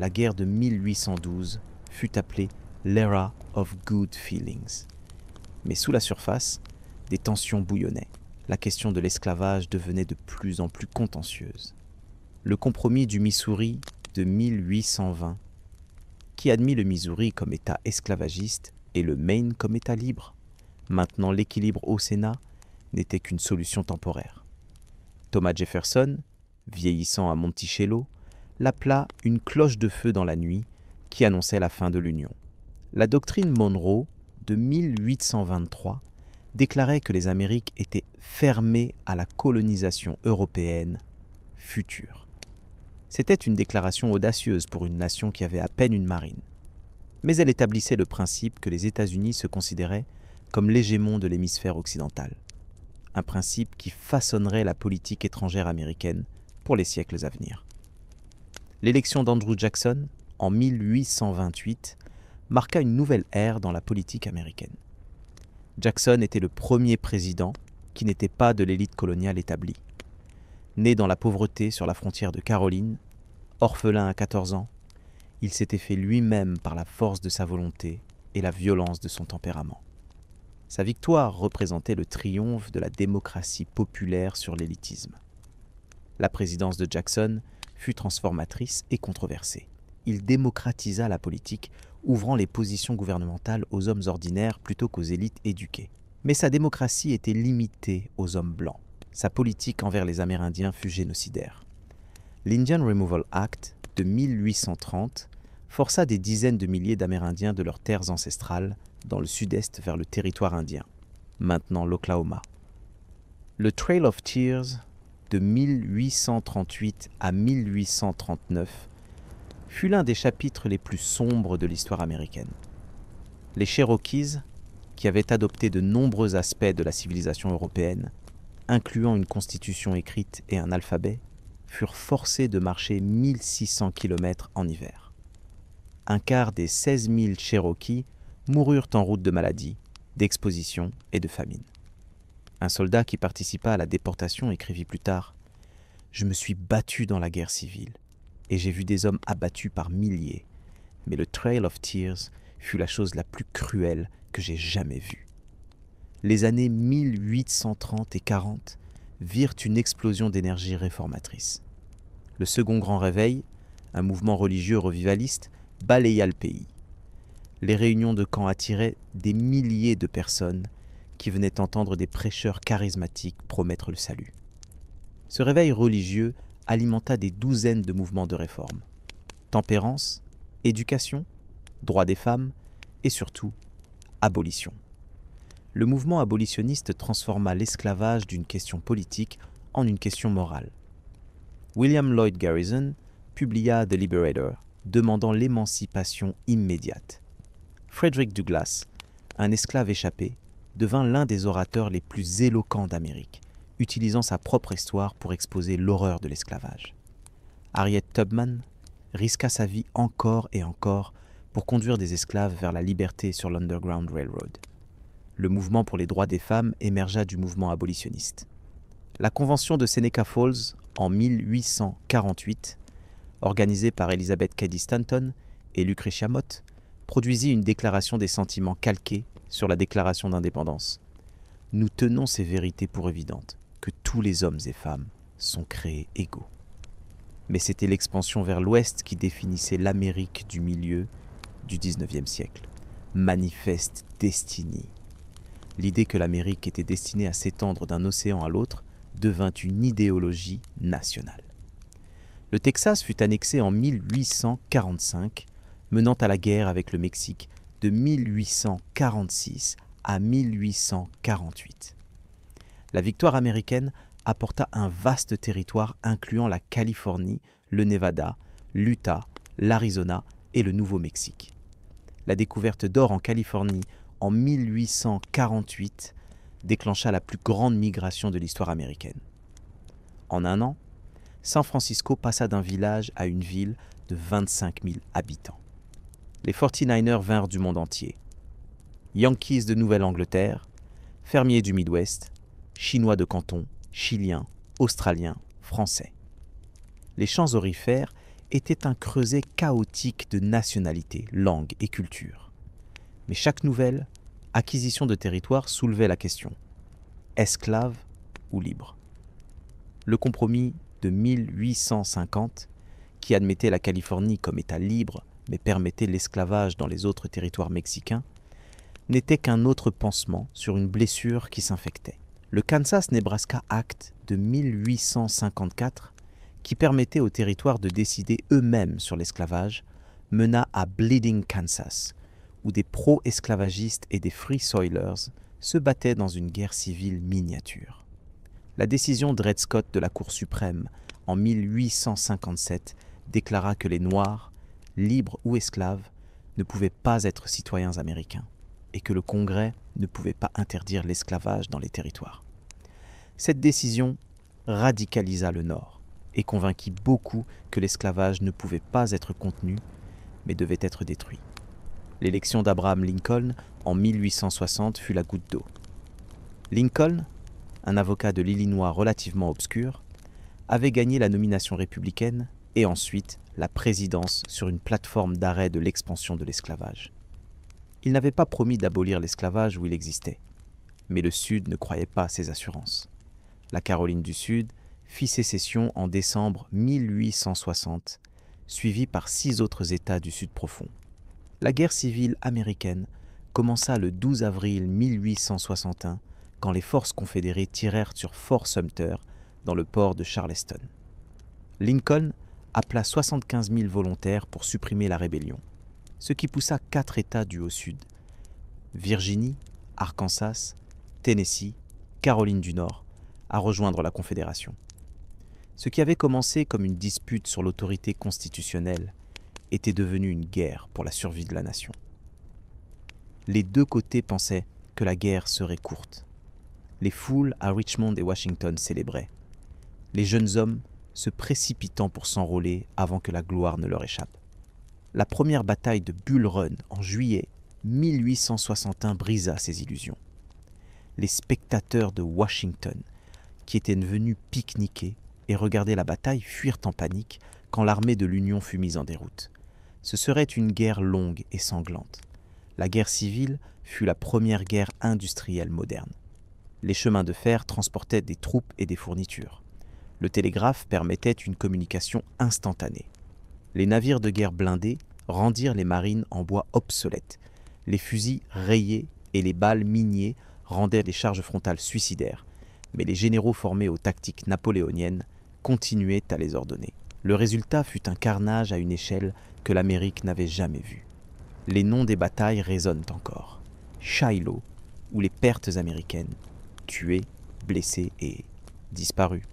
la guerre de 1812, fut appelée l'Era of Good Feelings. Mais sous la surface, des tensions bouillonnaient. La question de l'esclavage devenait de plus en plus contentieuse. Le compromis du Missouri de 1820, qui admit le Missouri comme État esclavagiste et le Maine comme État libre, maintenant l'équilibre au Sénat, n'était qu'une solution temporaire. Thomas Jefferson, vieillissant à Monticello, l'appela une cloche de feu dans la nuit qui annonçait la fin de l'Union. La doctrine Monroe de 1823 déclarait que les Amériques étaient fermées à la colonisation européenne future. C'était une déclaration audacieuse pour une nation qui avait à peine une marine. Mais elle établissait le principe que les États-Unis se considéraient comme l'hégémon de l'hémisphère occidental. Un principe qui façonnerait la politique étrangère américaine pour les siècles à venir. L'élection d'Andrew Jackson, en 1828, marqua une nouvelle ère dans la politique américaine. Jackson était le premier président qui n'était pas de l'élite coloniale établie. Né dans la pauvreté sur la frontière de Caroline, orphelin à 14 ans, il s'était fait lui-même par la force de sa volonté et la violence de son tempérament. Sa victoire représentait le triomphe de la démocratie populaire sur l'élitisme. La présidence de Jackson fut transformatrice et controversée. Il démocratisa la politique, ouvrant les positions gouvernementales aux hommes ordinaires plutôt qu'aux élites éduquées. Mais sa démocratie était limitée aux hommes blancs. Sa politique envers les Amérindiens fut génocidaire. L'Indian Removal Act de 1830 força des dizaines de milliers d'Amérindiens de leurs terres ancestrales dans le sud-est vers le territoire indien, maintenant l'Oklahoma. Le Trail of Tears de 1838 à 1839 fut l'un des chapitres les plus sombres de l'histoire américaine. Les Cherokees, qui avaient adopté de nombreux aspects de la civilisation européenne, incluant une constitution écrite et un alphabet, furent forcés de marcher 1600 km en hiver. Un quart des 16 000 Cherokees moururent en route de maladies, d'exposition et de famine. Un soldat qui participa à la déportation écrivit plus tard « Je me suis battu dans la guerre civile et j'ai vu des hommes abattus par milliers, mais le Trail of Tears fut la chose la plus cruelle que j'ai jamais vue. » Les années 1830 et 40 virent une explosion d'énergie réformatrice. Le second grand réveil, un mouvement religieux revivaliste, balaya le pays. Les réunions de camps attiraient des milliers de personnes qui venaient entendre des prêcheurs charismatiques promettre le salut. Ce réveil religieux alimenta des douzaines de mouvements de réforme. Tempérance, éducation, droits des femmes et surtout, abolition. Le mouvement abolitionniste transforma l'esclavage d'une question politique en une question morale. William Lloyd Garrison publia The Liberator, demandant l'émancipation immédiate. Frederick Douglass, un esclave échappé, devint l'un des orateurs les plus éloquents d'Amérique, utilisant sa propre histoire pour exposer l'horreur de l'esclavage. Harriet Tubman risqua sa vie encore et encore pour conduire des esclaves vers la liberté sur l'Underground Railroad. Le mouvement pour les droits des femmes émergea du mouvement abolitionniste. La convention de Seneca Falls, en 1848, organisée par Elizabeth Cady Stanton et Lucretia Mott, produisit une déclaration des sentiments calquée sur la déclaration d'indépendance. Nous tenons ces vérités pour évidentes, que tous les hommes et femmes sont créés égaux. Mais c'était l'expansion vers l'ouest qui définissait l'Amérique du milieu du XIXe siècle. Manifeste Destiny. L'idée que l'Amérique était destinée à s'étendre d'un océan à l'autre devint une idéologie nationale. Le Texas fut annexé en 1845, menant à la guerre avec le Mexique de 1846 à 1848. La victoire américaine apporta un vaste territoire incluant la Californie, le Nevada, l'Utah, l'Arizona et le Nouveau-Mexique. La découverte d'or en Californie en 1848 déclencha la plus grande migration de l'histoire américaine. En un an, San Francisco passa d'un village à une ville de 25 000 habitants. Les 49ers vinrent du monde entier. Yankees de Nouvelle-Angleterre, fermiers du Midwest, Chinois de Canton, Chiliens, Australiens, Français. Les champs aurifères étaient un creuset chaotique de nationalités, langues et cultures. Mais chaque nouvelle acquisition de territoire soulevait la question : esclave ou libre ? Le compromis de 1850, qui admettait la Californie comme État libre mais permettait l'esclavage dans les autres territoires mexicains, n'était qu'un autre pansement sur une blessure qui s'infectait. Le Kansas-Nebraska Act de 1854, qui permettait aux territoires de décider eux-mêmes sur l'esclavage, mena à Bleeding Kansas, où des pro-esclavagistes et des Free Soilers se battaient dans une guerre civile miniature. La décision Dred Scott de la Cour suprême en 1857 déclara que les Noirs, libres ou esclaves, ne pouvaient pas être citoyens américains et que le Congrès ne pouvait pas interdire l'esclavage dans les territoires. Cette décision radicalisa le Nord et convainquit beaucoup que l'esclavage ne pouvait pas être contenu, mais devait être détruit. L'élection d'Abraham Lincoln en 1860 fut la goutte d'eau. Lincoln, un avocat de l'Illinois relativement obscur, avait gagné la nomination républicaine et ensuite la présidence sur une plateforme d'arrêt de l'expansion de l'esclavage. Il n'avait pas promis d'abolir l'esclavage où il existait, mais le Sud ne croyait pas à ses assurances. La Caroline du Sud fit sécession en décembre 1860, suivie par 6 autres États du Sud profond. La guerre civile américaine commença le 12 avril 1861 quand les forces confédérées tirèrent sur Fort Sumter dans le port de Charleston. Lincoln appela 75 000 volontaires pour supprimer la rébellion, ce qui poussa 4 États du Haut-Sud, Virginie, Arkansas, Tennessee, Caroline du Nord, à rejoindre la Confédération. Ce qui avait commencé comme une dispute sur l'autorité constitutionnelle était devenu une guerre pour la survie de la nation. Les deux côtés pensaient que la guerre serait courte. Les foules à Richmond et Washington célébraient, les jeunes hommes se précipitant pour s'enrôler avant que la gloire ne leur échappe. La première bataille de Bull Run en juillet 1861 brisa ces illusions. Les spectateurs de Washington, qui étaient venus pique-niquer et regarder la bataille, fuirent en panique quand l'armée de l'Union fut mise en déroute. Ce serait une guerre longue et sanglante. La guerre civile fut la première guerre industrielle moderne. Les chemins de fer transportaient des troupes et des fournitures. Le télégraphe permettait une communication instantanée. Les navires de guerre blindés rendirent les marines en bois obsolètes. Les fusils rayés et les balles miniées rendaient les charges frontales suicidaires. Mais les généraux formés aux tactiques napoléoniennes continuaient à les ordonner. Le résultat fut un carnage à une échelle que l'Amérique n'avait jamais vue. Les noms des batailles résonnent encore. Shiloh, où les pertes américaines, tués, blessés et disparus.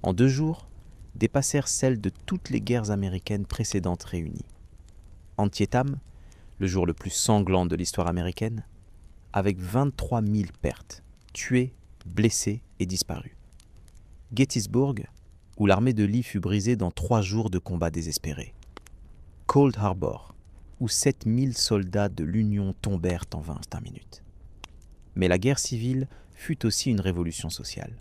En 2 jours, dépassèrent celles de toutes les guerres américaines précédentes réunies. Antietam, le jour le plus sanglant de l'histoire américaine, avec 23 000 pertes, tués, blessés et disparus. Gettysburg, où l'armée de Lee fut brisée dans 3 jours de combats désespérés. Cold Harbor, où 7 000 soldats de l'Union tombèrent en 21 minutes. Mais la guerre civile fut aussi une révolution sociale.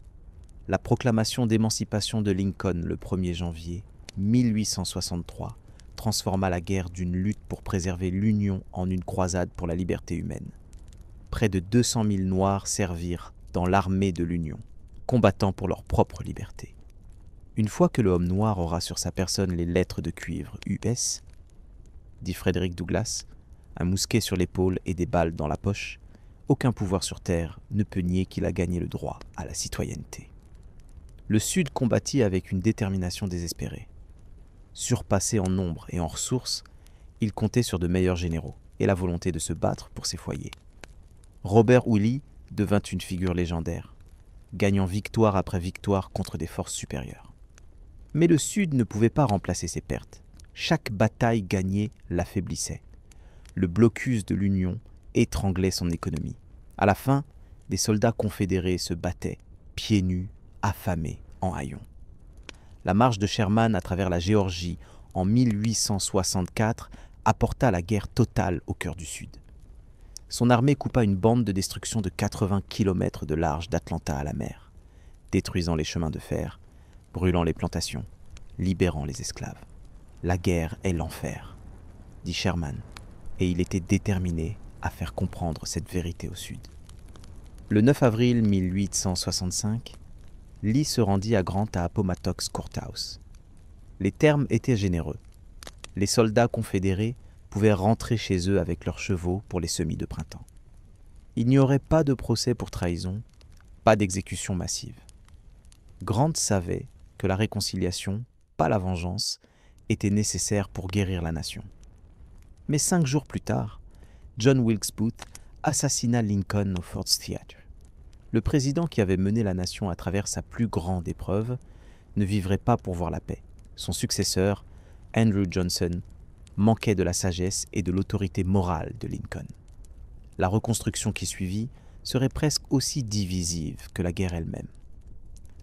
La proclamation d'émancipation de Lincoln le 1er janvier 1863 transforma la guerre d'une lutte pour préserver l'Union en une croisade pour la liberté humaine. Près de 200 000 Noirs servirent dans l'armée de l'Union, combattant pour leur propre liberté. Une fois que le homme noir aura sur sa personne les lettres de cuivre US, dit Frederick Douglass, un mousquet sur l'épaule et des balles dans la poche, aucun pouvoir sur terre ne peut nier qu'il a gagné le droit à la citoyenneté. Le Sud combattit avec une détermination désespérée. Surpassé en nombre et en ressources, il comptait sur de meilleurs généraux et la volonté de se battre pour ses foyers. Robert Ouley devint une figure légendaire, gagnant victoire après victoire contre des forces supérieures. Mais le Sud ne pouvait pas remplacer ses pertes. Chaque bataille gagnée l'affaiblissait. Le blocus de l'Union étranglait son économie. À la fin, des soldats confédérés se battaient, pieds nus, affamés, en haillons. La marche de Sherman à travers la Géorgie en 1864 apporta la guerre totale au cœur du Sud. Son armée coupa une bande de destruction de 80 km de large d'Atlanta à la mer, détruisant les chemins de fer, brûlant les plantations, libérant les esclaves. La guerre est l'enfer, dit Sherman, et il était déterminé à faire comprendre cette vérité au Sud. Le 9 avril 1865, Lee se rendit à Grant à Appomattox Courthouse. Les termes étaient généreux. Les soldats confédérés pouvaient rentrer chez eux avec leurs chevaux pour les semis de printemps. Il n'y aurait pas de procès pour trahison, pas d'exécution massive. Grant savait que la réconciliation, pas la vengeance, était nécessaire pour guérir la nation. Mais 5 jours plus tard, John Wilkes Booth assassina Lincoln au Ford's Theatre. Le président qui avait mené la nation à travers sa plus grande épreuve ne vivrait pas pour voir la paix. Son successeur, Andrew Johnson, manquait de la sagesse et de l'autorité morale de Lincoln. La reconstruction qui suivit serait presque aussi divisive que la guerre elle-même.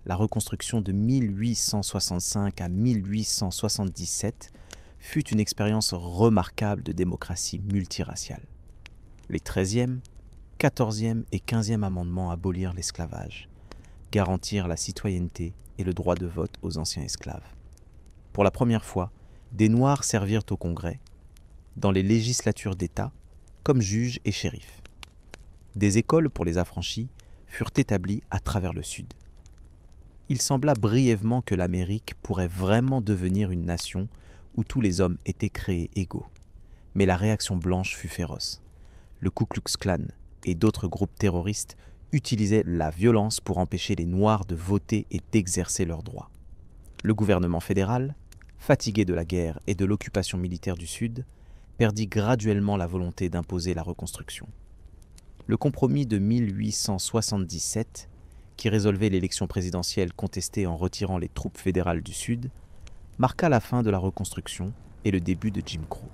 La reconstruction de 1865 à 1877 fut une expérience remarquable de démocratie multiraciale. Les 13e, 14e et 15e amendements abolirent l'esclavage, garantirent la citoyenneté et le droit de vote aux anciens esclaves. Pour la première fois, des Noirs servirent au Congrès, dans les législatures d'État, comme juges et shérifs. Des écoles pour les affranchis furent établies à travers le Sud. Il sembla brièvement que l'Amérique pourrait vraiment devenir une nation où tous les hommes étaient créés égaux. Mais la réaction blanche fut féroce. Le Ku Klux Klan et d'autres groupes terroristes utilisaient la violence pour empêcher les Noirs de voter et d'exercer leurs droits. Le gouvernement fédéral, fatigué de la guerre et de l'occupation militaire du Sud, perdit graduellement la volonté d'imposer la reconstruction. Le compromis de 1877, qui résolvait l'élection présidentielle contestée en retirant les troupes fédérales du Sud, marqua la fin de la reconstruction et le début de Jim Crow.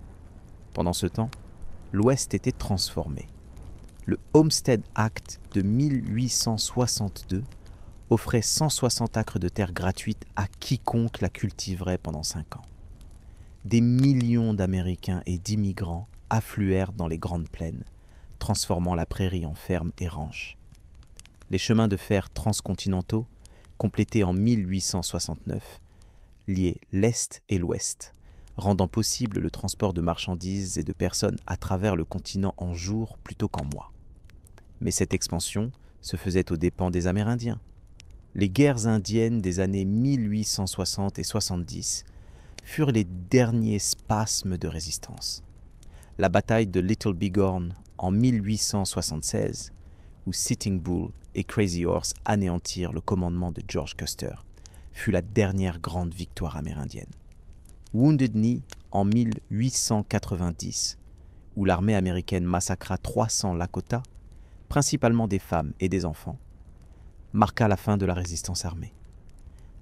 Pendant ce temps, l'Ouest était transformé. Le Homestead Act de 1862 offrait 160 acres de terre gratuite à quiconque la cultiverait pendant 5 ans. Des millions d'Américains et d'immigrants affluèrent dans les grandes plaines, transformant la prairie en ferme et ranch. Les chemins de fer transcontinentaux, complétés en 1869, liaient l'Est et l'Ouest, rendant possible le transport de marchandises et de personnes à travers le continent en jours plutôt qu'en mois. Mais cette expansion se faisait aux dépens des Amérindiens. Les guerres indiennes des années 1860 et 70 furent les derniers spasmes de résistance. La bataille de Little Bighorn en 1876, où Sitting Bull et Crazy Horse anéantirent le commandement de George Custer, fut la dernière grande victoire amérindienne. Wounded Knee en 1890, où l'armée américaine massacra 300 Lakota, principalement des femmes et des enfants, marqua la fin de la résistance armée.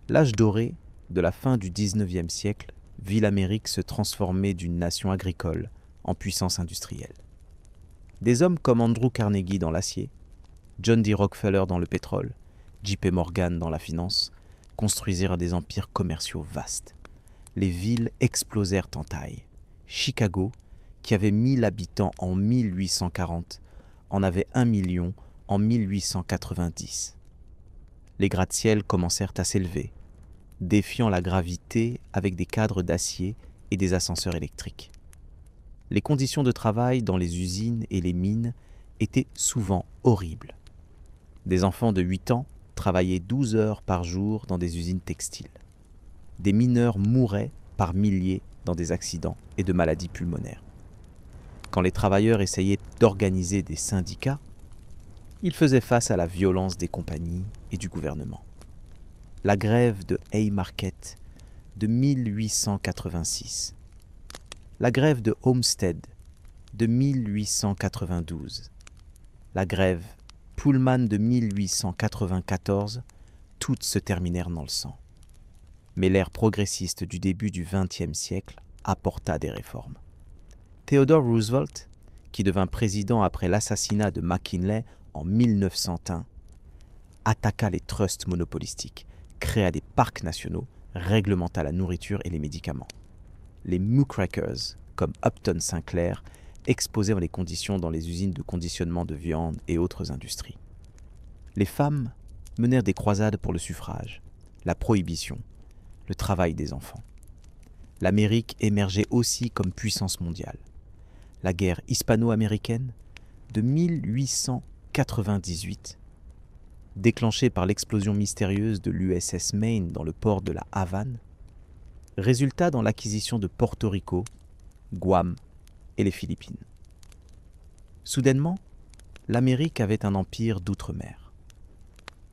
L'âge doré de la fin du XIXe siècle vit l'Amérique se transformer d'une nation agricole en puissance industrielle. Des hommes comme Andrew Carnegie dans l'acier, John D. Rockefeller dans le pétrole, J.P. Morgan dans la finance, construisirent des empires commerciaux vastes. Les villes explosèrent en taille. Chicago, qui avait 1000 habitants en 1840, en avait 1 million en 1890. Les gratte-ciels commencèrent à s'élever, défiant la gravité avec des cadres d'acier et des ascenseurs électriques. Les conditions de travail dans les usines et les mines étaient souvent horribles. Des enfants de 8 ans travaillaient 12 heures par jour dans des usines textiles. Des mineurs mouraient par milliers dans des accidents et de maladies pulmonaires. Quand les travailleurs essayaient d'organiser des syndicats, ils faisaient face à la violence des compagnies et du gouvernement. La grève de Haymarket de 1886, la grève de Homestead de 1892, la grève Pullman de 1894, toutes se terminèrent dans le sang. Mais l'ère progressiste du début du XXe siècle apporta des réformes. Theodore Roosevelt, qui devint président après l'assassinat de McKinley en 1901, attaqua les trusts monopolistiques, créa des parcs nationaux, réglementa la nourriture et les médicaments. Les muckrakers, comme Upton Sinclair, exposaient les conditions dans les usines de conditionnement de viande et autres industries. Les femmes menèrent des croisades pour le suffrage, la prohibition, le travail des enfants. L'Amérique émergeait aussi comme puissance mondiale. La guerre hispano-américaine de 1898, déclenchée par l'explosion mystérieuse de l'USS Maine dans le port de la Havane, résulta dans l'acquisition de Porto Rico, Guam et les Philippines. Soudainement, l'Amérique avait un empire d'outre-mer.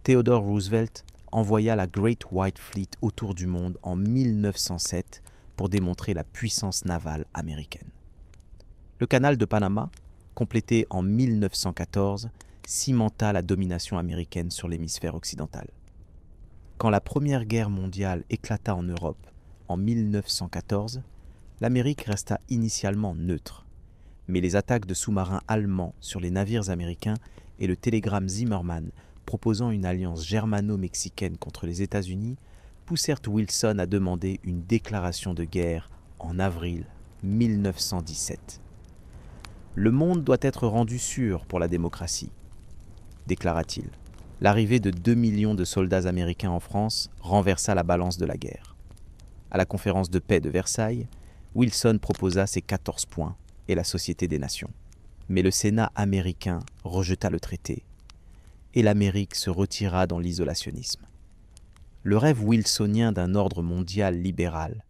Theodore Roosevelt envoya la Great White Fleet autour du monde en 1907 pour démontrer la puissance navale américaine. Le canal de Panama, complété en 1914, cimenta la domination américaine sur l'hémisphère occidental. Quand la Première Guerre mondiale éclata en Europe en 1914, l'Amérique resta initialement neutre. Mais les attaques de sous-marins allemands sur les navires américains et le télégramme Zimmermann proposant une alliance germano-mexicaine contre les États-Unis poussèrent Wilson à demander une déclaration de guerre en avril 1917. « Le monde doit être rendu sûr pour la démocratie », déclara-t-il. L'arrivée de 2 millions de soldats américains en France renversa la balance de la guerre. À la conférence de paix de Versailles, Wilson proposa ses 14 points et la Société des Nations. Mais le Sénat américain rejeta le traité et l'Amérique se retira dans l'isolationnisme. Le rêve wilsonien d'un ordre mondial libéral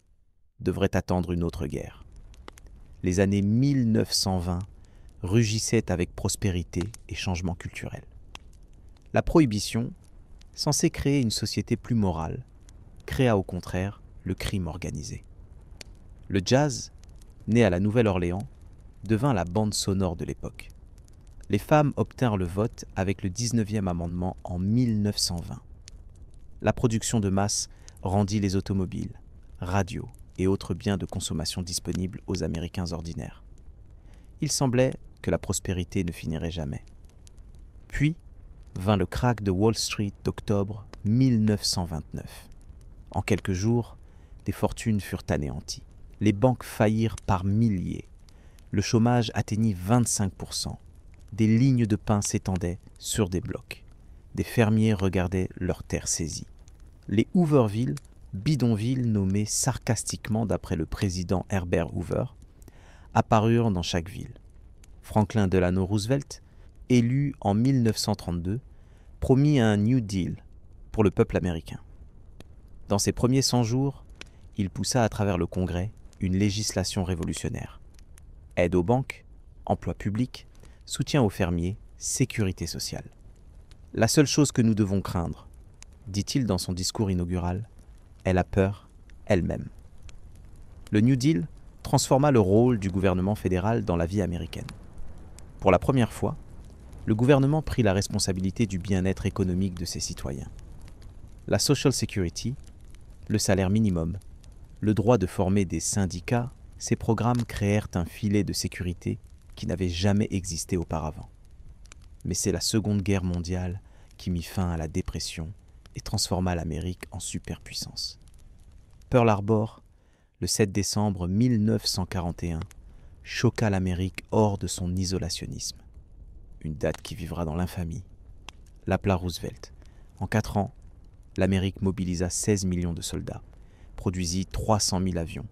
devrait attendre une autre guerre. Les années 1920 rugissaient avec prospérité et changement culturel. La prohibition, censée créer une société plus morale, créa au contraire le crime organisé. Le jazz, né à la Nouvelle-Orléans, devint la bande sonore de l'époque. Les femmes obtinrent le vote avec le 19e amendement en 1920. La production de masse rendit les automobiles, radios et autres biens de consommation disponibles aux Américains ordinaires. Il semblait que la prospérité ne finirait jamais. Puis vint le krach de Wall Street d'octobre 1929. En quelques jours, des fortunes furent anéanties. Les banques faillirent par milliers. Le chômage atteignit 25%. Des lignes de pain s'étendaient sur des blocs. Des fermiers regardaient leurs terres saisies. Les Hooverville, bidonvilles nommés sarcastiquement d'après le président Herbert Hoover, apparurent dans chaque ville. Franklin Delano Roosevelt, élu en 1932, promit un New Deal pour le peuple américain. Dans ses premiers 100 jours, il poussa à travers le Congrès une législation révolutionnaire. Aide aux banques, emploi public, soutien aux fermiers, sécurité sociale. La seule chose que nous devons craindre, dit-il dans son discours inaugural, est la peur elle-même. Le New Deal transforma le rôle du gouvernement fédéral dans la vie américaine. Pour la première fois, le gouvernement prit la responsabilité du bien-être économique de ses citoyens. La Social Security, le salaire minimum, le droit de former des syndicats, ces programmes créèrent un filet de sécurité qui n'avait jamais existé auparavant. Mais c'est la Seconde Guerre mondiale qui mit fin à la dépression et transforma l'Amérique en superpuissance. Pearl Harbor, le 7 décembre 1941, choqua l'Amérique hors de son isolationnisme. Une date qui vivra dans l'infamie. L'appela Roosevelt. En 4 ans, l'Amérique mobilisa 16 millions de soldats, produisit 300 000 avions,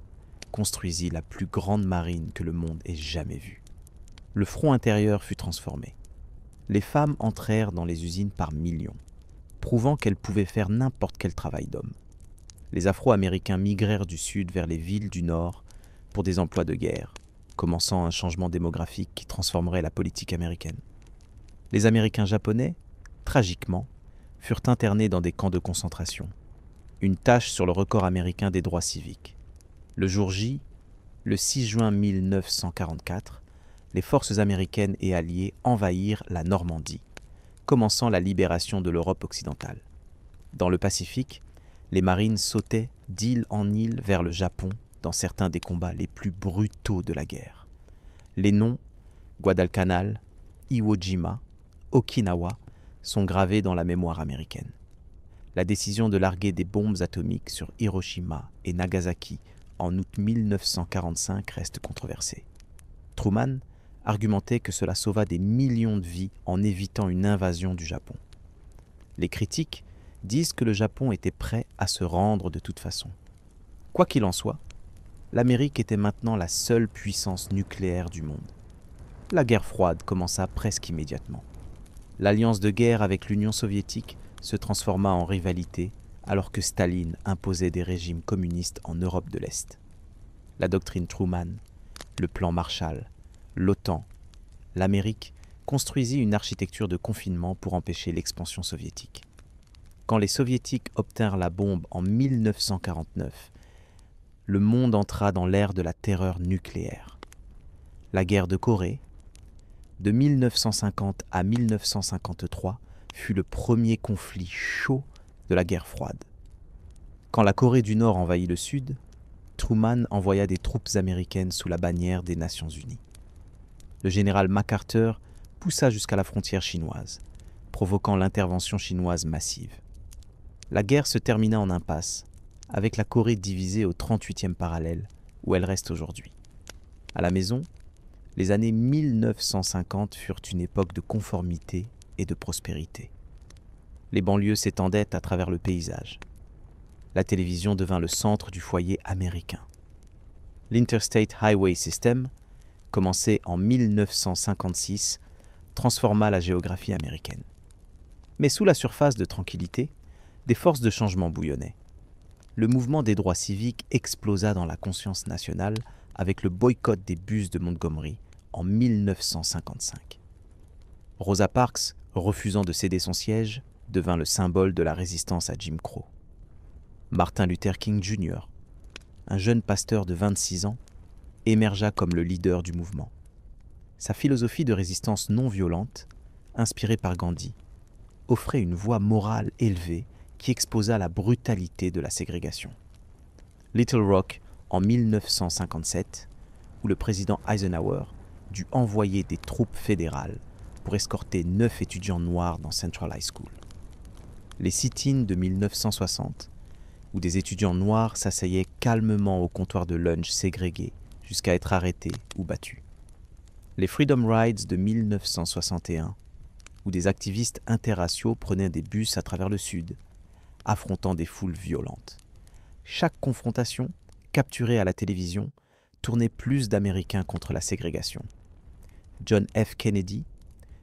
construisit la plus grande marine que le monde ait jamais vue. Le front intérieur fut transformé. Les femmes entrèrent dans les usines par millions, prouvant qu'elles pouvaient faire n'importe quel travail d'homme. Les Afro-Américains migrèrent du sud vers les villes du nord pour des emplois de guerre, commençant un changement démographique qui transformerait la politique américaine. Les Américains japonais, tragiquement, furent internés dans des camps de concentration. Une tache sur le record américain des droits civiques. Le jour J, le 6 juin 1944, les forces américaines et alliées envahirent la Normandie, commençant la libération de l'Europe occidentale. Dans le Pacifique, les marines sautaient d'île en île vers le Japon dans certains des combats les plus brutaux de la guerre. Les noms Guadalcanal, Iwo Jima, Okinawa sont gravés dans la mémoire américaine. La décision de larguer des bombes atomiques sur Hiroshima et Nagasaki en août 1945 reste controversée. Truman argumentait que cela sauva des millions de vies en évitant une invasion du Japon. Les critiques disent que le Japon était prêt à se rendre de toute façon. Quoi qu'il en soit, l'Amérique était maintenant la seule puissance nucléaire du monde. La guerre froide commença presque immédiatement. L'alliance de guerre avec l'Union soviétique se transforma en rivalité alors que Staline imposait des régimes communistes en Europe de l'Est. La doctrine Truman, le plan Marshall, l'OTAN, l'Amérique construisit une architecture de confinement pour empêcher l'expansion soviétique. Quand les soviétiques obtinrent la bombe en 1949, le monde entra dans l'ère de la terreur nucléaire. La guerre de Corée, de 1950 à 1953, fut le premier conflit chaud de la guerre froide. Quand la Corée du Nord envahit le Sud, Truman envoya des troupes américaines sous la bannière des Nations Unies. Le général MacArthur poussa jusqu'à la frontière chinoise, provoquant l'intervention chinoise massive. La guerre se termina en impasse, avec la Corée divisée au 38e parallèle, où elle reste aujourd'hui. À la maison, les années 1950 furent une époque de conformité et de prospérité. Les banlieues s'étendaient à travers le paysage. La télévision devint le centre du foyer américain. L'Interstate Highway System, commencé en 1956, transforma la géographie américaine. Mais sous la surface de tranquillité, des forces de changement bouillonnaient. Le mouvement des droits civiques explosa dans la conscience nationale avec le boycott des bus de Montgomery en 1955. Rosa Parks, refusant de céder son siège, devint le symbole de la résistance à Jim Crow. Martin Luther King Jr., un jeune pasteur de 26 ans, émergea comme le leader du mouvement. Sa philosophie de résistance non violente, inspirée par Gandhi, offrait une voix morale élevée qui exposa la brutalité de la ségrégation. Little Rock, en 1957, où le président Eisenhower dut envoyer des troupes fédérales pour escorter 9 étudiants noirs dans Central High School. Les sit-ins de 1960, où des étudiants noirs s'asseyaient calmement au comptoir de lunch ségrégué jusqu'à être arrêtés ou battus. Les Freedom Rides de 1961, où des activistes interraciaux prenaient des bus à travers le Sud, affrontant des foules violentes. Chaque confrontation, capturée à la télévision, tournait plus d'Américains contre la ségrégation. John F. Kennedy,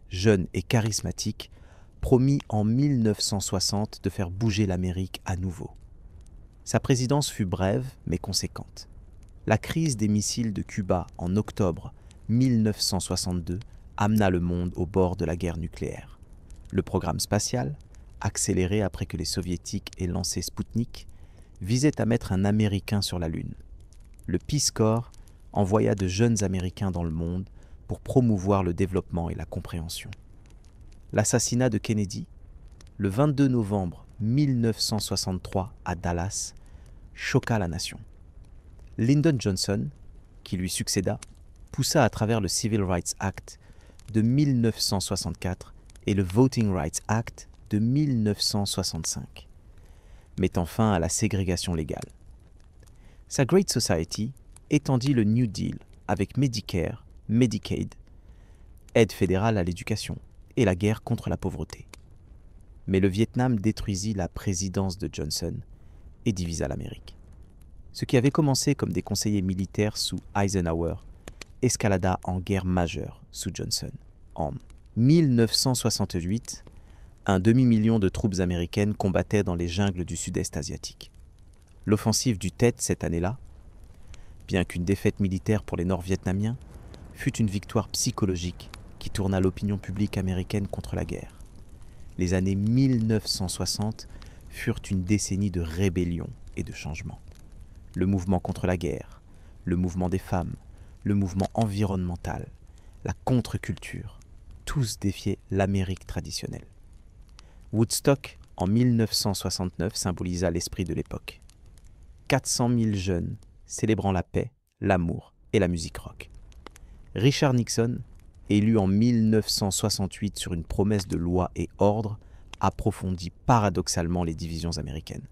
jeune et charismatique, promit en 1960 de faire bouger l'Amérique à nouveau. Sa présidence fut brève mais conséquente. La crise des missiles de Cuba en octobre 1962 amena le monde au bord de la guerre nucléaire. Le programme spatial, accéléré après que les Soviétiques aient lancé Spoutnik, visait à mettre un Américain sur la Lune. Le Peace Corps envoya de jeunes Américains dans le monde pour promouvoir le développement et la compréhension. L'assassinat de Kennedy, le 22 novembre 1963 à Dallas, choqua la nation. Lyndon Johnson, qui lui succéda, poussa à travers le Civil Rights Act de 1964 et le Voting Rights Act de 1965, mettant fin à la ségrégation légale. Sa Great Society étendit le New Deal avec Medicare, Medicaid, aide fédérale à l'éducation et la guerre contre la pauvreté. Mais le Vietnam détruisit la présidence de Johnson et divisa l'Amérique. Ce qui avait commencé comme des conseillers militaires sous Eisenhower escalada en guerre majeure sous Johnson. En 1968, un demi-million de troupes américaines combattaient dans les jungles du sud-est asiatique. L'offensive du Tet cette année-là, bien qu'une défaite militaire pour les Nord-Vietnamiens, fut une victoire psychologique qui tourna l'opinion publique américaine contre la guerre. Les années 1960 furent une décennie de rébellion et de changement. Le mouvement contre la guerre, le mouvement des femmes, le mouvement environnemental, la contre-culture. Tous défiaient l'Amérique traditionnelle. Woodstock, en 1969, symbolisa l'esprit de l'époque. 400 000 jeunes célébrant la paix, l'amour et la musique rock. Richard Nixon, élu en 1968 sur une promesse de loi et ordre, approfondit paradoxalement les divisions américaines.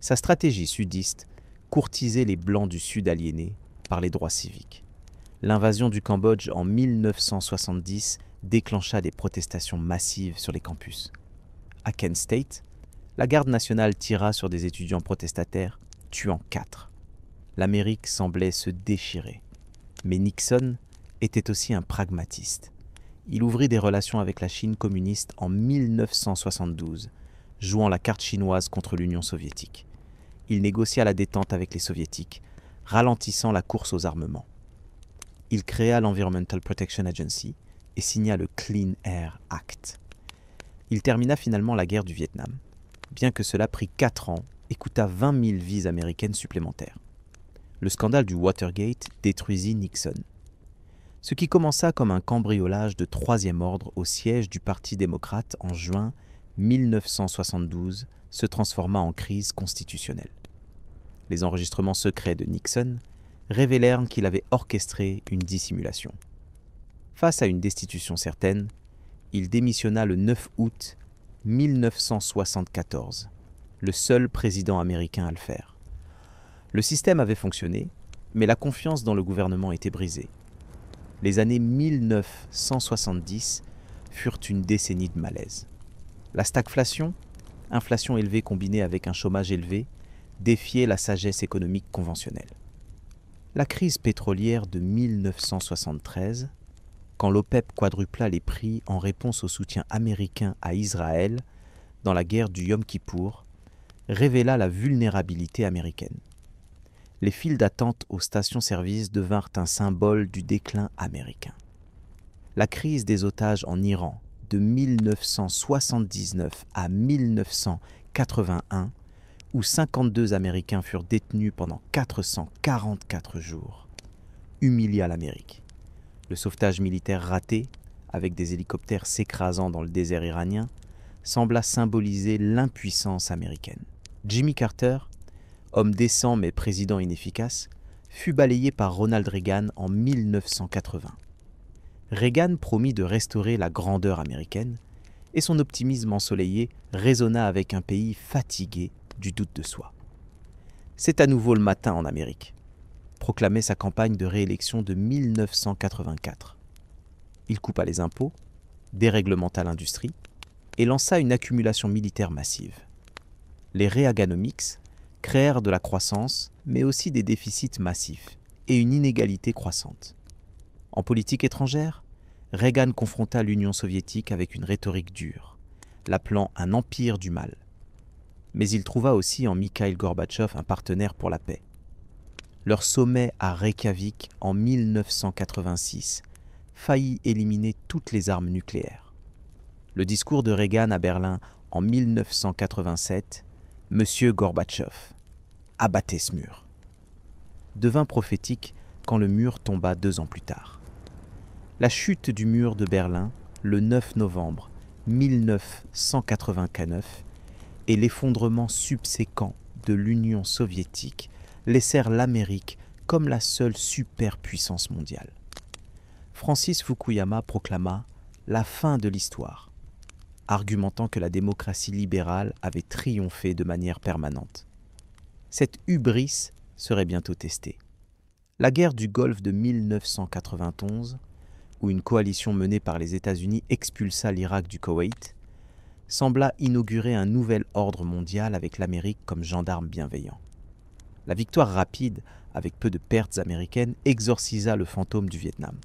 Sa stratégie sudiste courtisait les Blancs du Sud aliénés par les droits civiques. L'invasion du Cambodge en 1970 déclencha des protestations massives sur les campus. À Kent State, la garde nationale tira sur des étudiants protestataires, tuant 4. L'Amérique semblait se déchirer. Mais Nixon était aussi un pragmatiste. Il ouvrit des relations avec la Chine communiste en 1972, jouant la carte chinoise contre l'Union soviétique. Il négocia la détente avec les soviétiques, ralentissant la course aux armements. Il créa l'Environmental Protection Agency et signa le Clean Air Act. Il termina finalement la guerre du Vietnam, bien que cela prit 4 ans et coûta 20 000 vies américaines supplémentaires. Le scandale du Watergate détruisit Nixon. Ce qui commença comme un cambriolage de troisième ordre au siège du Parti démocrate en juin 1972 se transforma en crise constitutionnelle. Les enregistrements secrets de Nixon révélèrent qu'il avait orchestré une dissimulation. Face à une destitution certaine, il démissionna le 9 août 1974, le seul président américain à le faire. Le système avait fonctionné, mais la confiance dans le gouvernement était brisée. Les années 1970 furent une décennie de malaise. La stagflation, inflation élevée combinée avec un chômage élevé, défiait la sagesse économique conventionnelle. La crise pétrolière de 1973, quand l'OPEP quadrupla les prix en réponse au soutien américain à Israël dans la guerre du Yom Kippour, révéla la vulnérabilité américaine. Les files d'attente aux stations-service devinrent un symbole du déclin américain. La crise des otages en Iran de 1979 à 1981, où 52 Américains furent détenus pendant 444 jours, humilia l'Amérique. Le sauvetage militaire raté, avec des hélicoptères s'écrasant dans le désert iranien, sembla symboliser l'impuissance américaine. Jimmy Carter, homme décent mais président inefficace, fut balayé par Ronald Reagan en 1980. Reagan promit de restaurer la grandeur américaine, et son optimisme ensoleillé résonna avec un pays fatigué du doute de soi. C'est à nouveau le matin en Amérique, proclamait sa campagne de réélection de 1984. Il coupa les impôts, déréglementa l'industrie et lança une accumulation militaire massive. Les Reaganomics créèrent de la croissance, mais aussi des déficits massifs et une inégalité croissante. En politique étrangère, Reagan confronta l'Union soviétique avec une rhétorique dure, l'appelant un empire du mal. Mais il trouva aussi en Mikhaïl Gorbatchev un partenaire pour la paix. Leur sommet à Reykjavik en 1986 faillit éliminer toutes les armes nucléaires. Le discours de Reagan à Berlin en 1987, « Monsieur Gorbatchev, abattez ce mur », devint prophétique quand le mur tomba 2 ans plus tard. La chute du mur de Berlin, le 9 novembre 1989, et l'effondrement subséquent de l'Union soviétique laissèrent l'Amérique comme la seule superpuissance mondiale. Francis Fukuyama proclama la fin de l'histoire, argumentant que la démocratie libérale avait triomphé de manière permanente. Cette hubris serait bientôt testée. La guerre du Golfe de 1991, où une coalition menée par les États-Unis expulsa l'Irak du Koweït, sembla inaugurer un nouvel ordre mondial avec l'Amérique comme gendarme bienveillant. La victoire rapide, avec peu de pertes américaines, exorcisa le fantôme du Vietnam.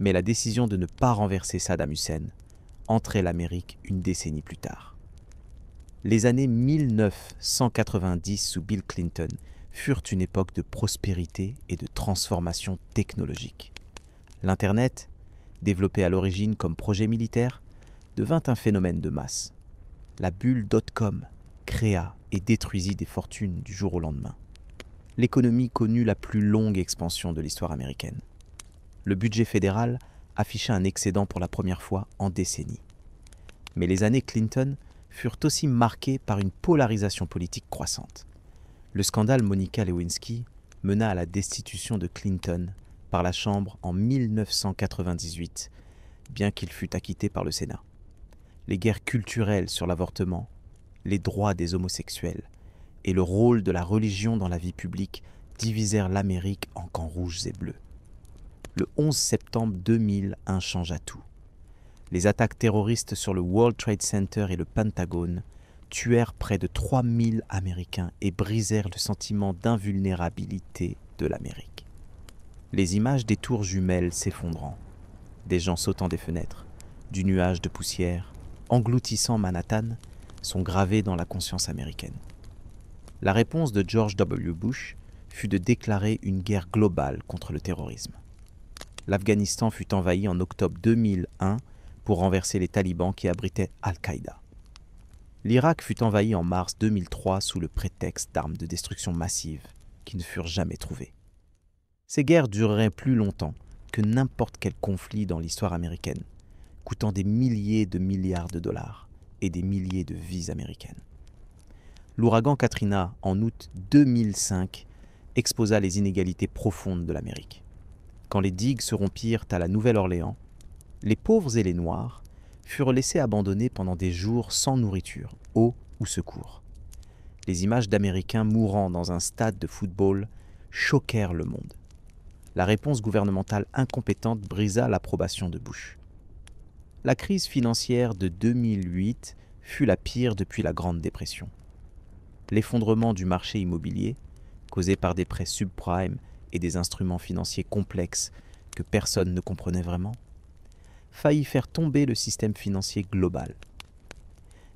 Mais la décision de ne pas renverser Saddam Hussein entrait l'Amérique une décennie plus tard. Les années 1990 sous Bill Clinton furent une époque de prospérité et de transformation technologique. L'Internet, développé à l'origine comme projet militaire, devint un phénomène de masse. La bulle .com créa et détruisit des fortunes du jour au lendemain. L'économie connut la plus longue expansion de l'histoire américaine. Le budget fédéral affichait un excédent pour la première fois en décennies. Mais les années Clinton furent aussi marquées par une polarisation politique croissante. Le scandale Monica Lewinsky mena à la destitution de Clinton par la Chambre en 1998, bien qu'il fût acquitté par le Sénat. Les guerres culturelles sur l'avortement, les droits des homosexuels et le rôle de la religion dans la vie publique divisèrent l'Amérique en camps rouges et bleus. Le 11 septembre 2001 changea tout. Les attaques terroristes sur le World Trade Center et le Pentagone tuèrent près de 3000 Américains et brisèrent le sentiment d'invulnérabilité de l'Amérique. Les images des tours jumelles s'effondrant, des gens sautant des fenêtres, du nuage de poussière, engloutissant Manhattan, sont gravées dans la conscience américaine. La réponse de George W. Bush fut de déclarer une guerre globale contre le terrorisme. L'Afghanistan fut envahi en octobre 2001 pour renverser les talibans qui abritaient Al-Qaïda. L'Irak fut envahi en mars 2003 sous le prétexte d'armes de destruction massive qui ne furent jamais trouvées. Ces guerres dureraient plus longtemps que n'importe quel conflit dans l'histoire américaine, coûtant des milliers de milliards de dollars et des milliers de vies américaines. L'ouragan Katrina, en août 2005, exposa les inégalités profondes de l'Amérique. Quand les digues se rompirent à la Nouvelle-Orléans, les pauvres et les noirs furent laissés abandonnés pendant des jours sans nourriture, eau ou secours. Les images d'Américains mourant dans un stade de football choquèrent le monde. La réponse gouvernementale incompétente brisa l'approbation de Bush. La crise financière de 2008 fut la pire depuis la Grande Dépression. L'effondrement du marché immobilier, causé par des prêts subprimes et des instruments financiers complexes que personne ne comprenait vraiment, faillit faire tomber le système financier global.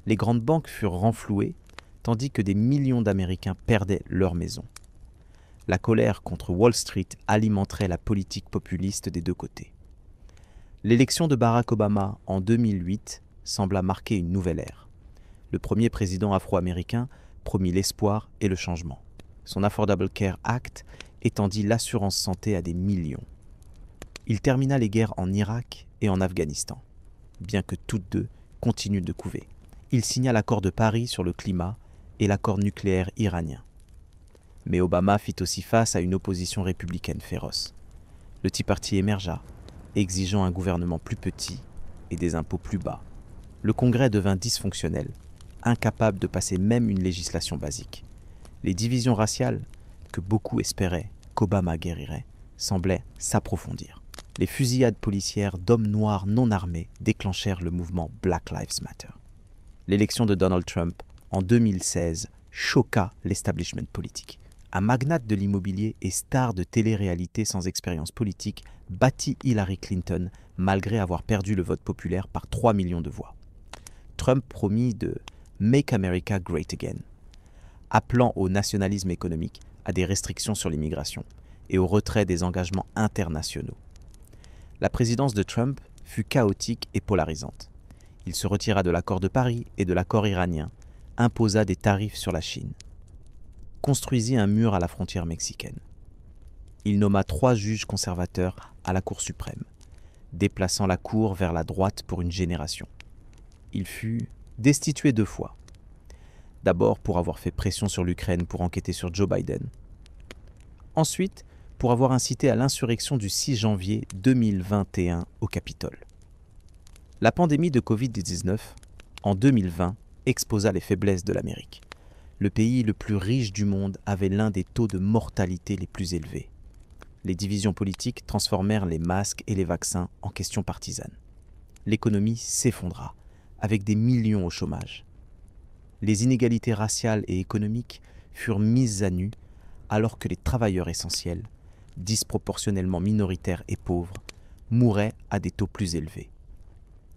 Les grandes banques furent renflouées, tandis que des millions d'Américains perdaient leur maison. La colère contre Wall Street alimenterait la politique populiste des deux côtés. L'élection de Barack Obama en 2008 sembla marquer une nouvelle ère. Le premier président afro-américain promit l'espoir et le changement. Son Affordable Care Act étendit l'assurance santé à des millions. Il termina les guerres en Irak et en Afghanistan, bien que toutes deux continuent de couver. Il signa l'accord de Paris sur le climat et l'accord nucléaire iranien. Mais Obama fit aussi face à une opposition républicaine féroce. Le Tea Party émergea, exigeant un gouvernement plus petit et des impôts plus bas. Le Congrès devint dysfonctionnel, incapable de passer même une législation basique. Les divisions raciales, que beaucoup espéraient qu'Obama guérirait, semblaient s'approfondir. Les fusillades policières d'hommes noirs non armés déclenchèrent le mouvement Black Lives Matter. L'élection de Donald Trump en 2016 choqua l'establishment politique. Un magnate de l'immobilier et star de télé-réalité sans expérience politique battit Hillary Clinton malgré avoir perdu le vote populaire par 3 millions de voix. Trump promit de « Make America Great Again », appelant au nationalisme économique, à des restrictions sur l'immigration et au retrait des engagements internationaux. La présidence de Trump fut chaotique et polarisante. Il se retira de l'accord de Paris et de l'accord iranien, imposa des tarifs sur la Chine, construisit un mur à la frontière mexicaine. Il nomma 3 juges conservateurs à la Cour suprême, déplaçant la Cour vers la droite pour une génération. Il fut destitué 2 fois. D'abord pour avoir fait pression sur l'Ukraine pour enquêter sur Joe Biden. Ensuite, pour avoir incité à l'insurrection du 6 janvier 2021 au Capitole. La pandémie de Covid-19, en 2020, exposa les faiblesses de l'Amérique. Le pays le plus riche du monde avait l'un des taux de mortalité les plus élevés. Les divisions politiques transformèrent les masques et les vaccins en questions partisanes. L'économie s'effondra, avec des millions au chômage. Les inégalités raciales et économiques furent mises à nu alors que les travailleurs essentiels, disproportionnellement minoritaires et pauvres, mouraient à des taux plus élevés.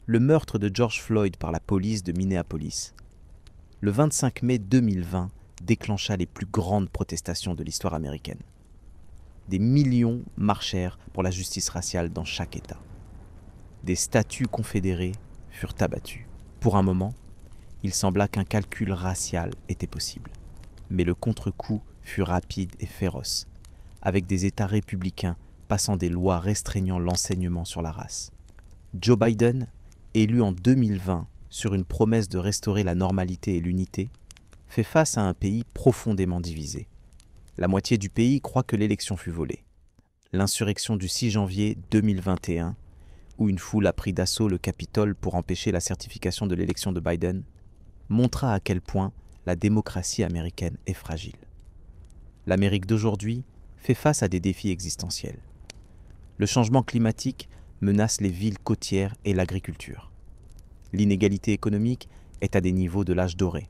Le meurtre de George Floyd par la police de Minneapolis, le 25 mai 2020, déclencha les plus grandes protestations de l'histoire américaine. Des millions marchèrent pour la justice raciale dans chaque État. Des statues confédérées furent abattues. Pour un moment, il sembla qu'un calcul racial était possible. Mais le contre-coup fut rapide et féroce, avec des États républicains passant des lois restreignant l'enseignement sur la race. Joe Biden, élu en 2020 sur une promesse de restaurer la normalité et l'unité, fait face à un pays profondément divisé. La moitié du pays croit que l'élection fut volée. L'insurrection du 6 janvier 2021, où une foule a pris d'assaut le Capitole pour empêcher la certification de l'élection de Biden, montra à quel point la démocratie américaine est fragile. L'Amérique d'aujourd'hui fait face à des défis existentiels. Le changement climatique menace les villes côtières et l'agriculture. L'inégalité économique est à des niveaux de l'âge doré.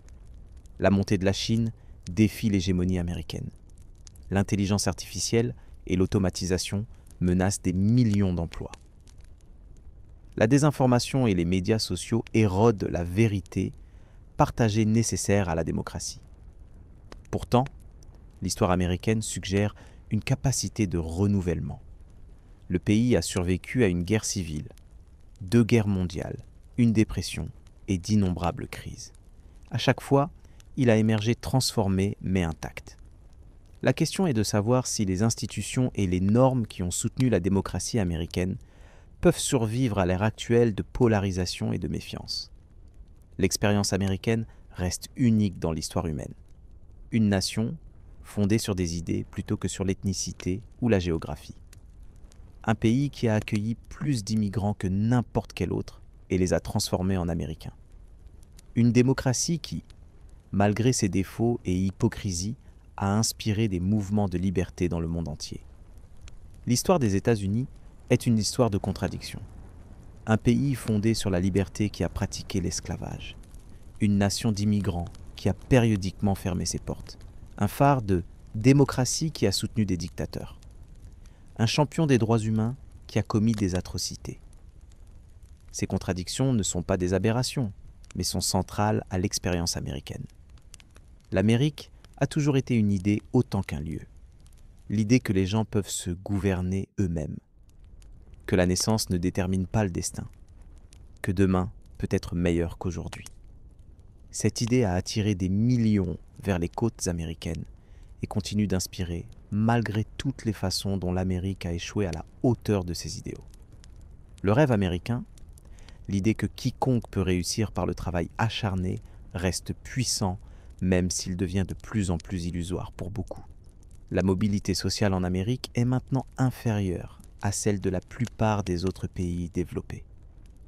La montée de la Chine défie l'hégémonie américaine. L'intelligence artificielle et l'automatisation menacent des millions d'emplois. La désinformation et les médias sociaux érodent la vérité partagée nécessaire à la démocratie. Pourtant, l'histoire américaine suggère une capacité de renouvellement. Le pays a survécu à une guerre civile, 2 guerres mondiales, une dépression et d'innombrables crises. À chaque fois, il a émergé transformé mais intact. La question est de savoir si les institutions et les normes qui ont soutenu la démocratie américaine peuvent survivre à l'ère actuelle de polarisation et de méfiance. L'expérience américaine reste unique dans l'histoire humaine. Une nation fondée sur des idées plutôt que sur l'ethnicité ou la géographie. Un pays qui a accueilli plus d'immigrants que n'importe quel autre et les a transformés en Américains. Une démocratie qui, malgré ses défauts et hypocrisie, a inspiré des mouvements de liberté dans le monde entier. L'histoire des États-Unis est une histoire de contradictions. Un pays fondé sur la liberté qui a pratiqué l'esclavage. Une nation d'immigrants qui a périodiquement fermé ses portes. Un phare de démocratie qui a soutenu des dictateurs. Un champion des droits humains qui a commis des atrocités. Ces contradictions ne sont pas des aberrations, mais sont centrales à l'expérience américaine. L'Amérique a toujours été une idée autant qu'un lieu. L'idée que les gens peuvent se gouverner eux-mêmes. Que la naissance ne détermine pas le destin. Que demain peut être meilleur qu'aujourd'hui. Cette idée a attiré des millions vers les côtes américaines et continue d'inspirer malgré toutes les façons dont l'Amérique a échoué à la hauteur de ses idéaux. Le rêve américain, l'idée que quiconque peut réussir par le travail acharné, reste puissant même s'il devient de plus en plus illusoire pour beaucoup. La mobilité sociale en Amérique est maintenant inférieure à celle de la plupart des autres pays développés.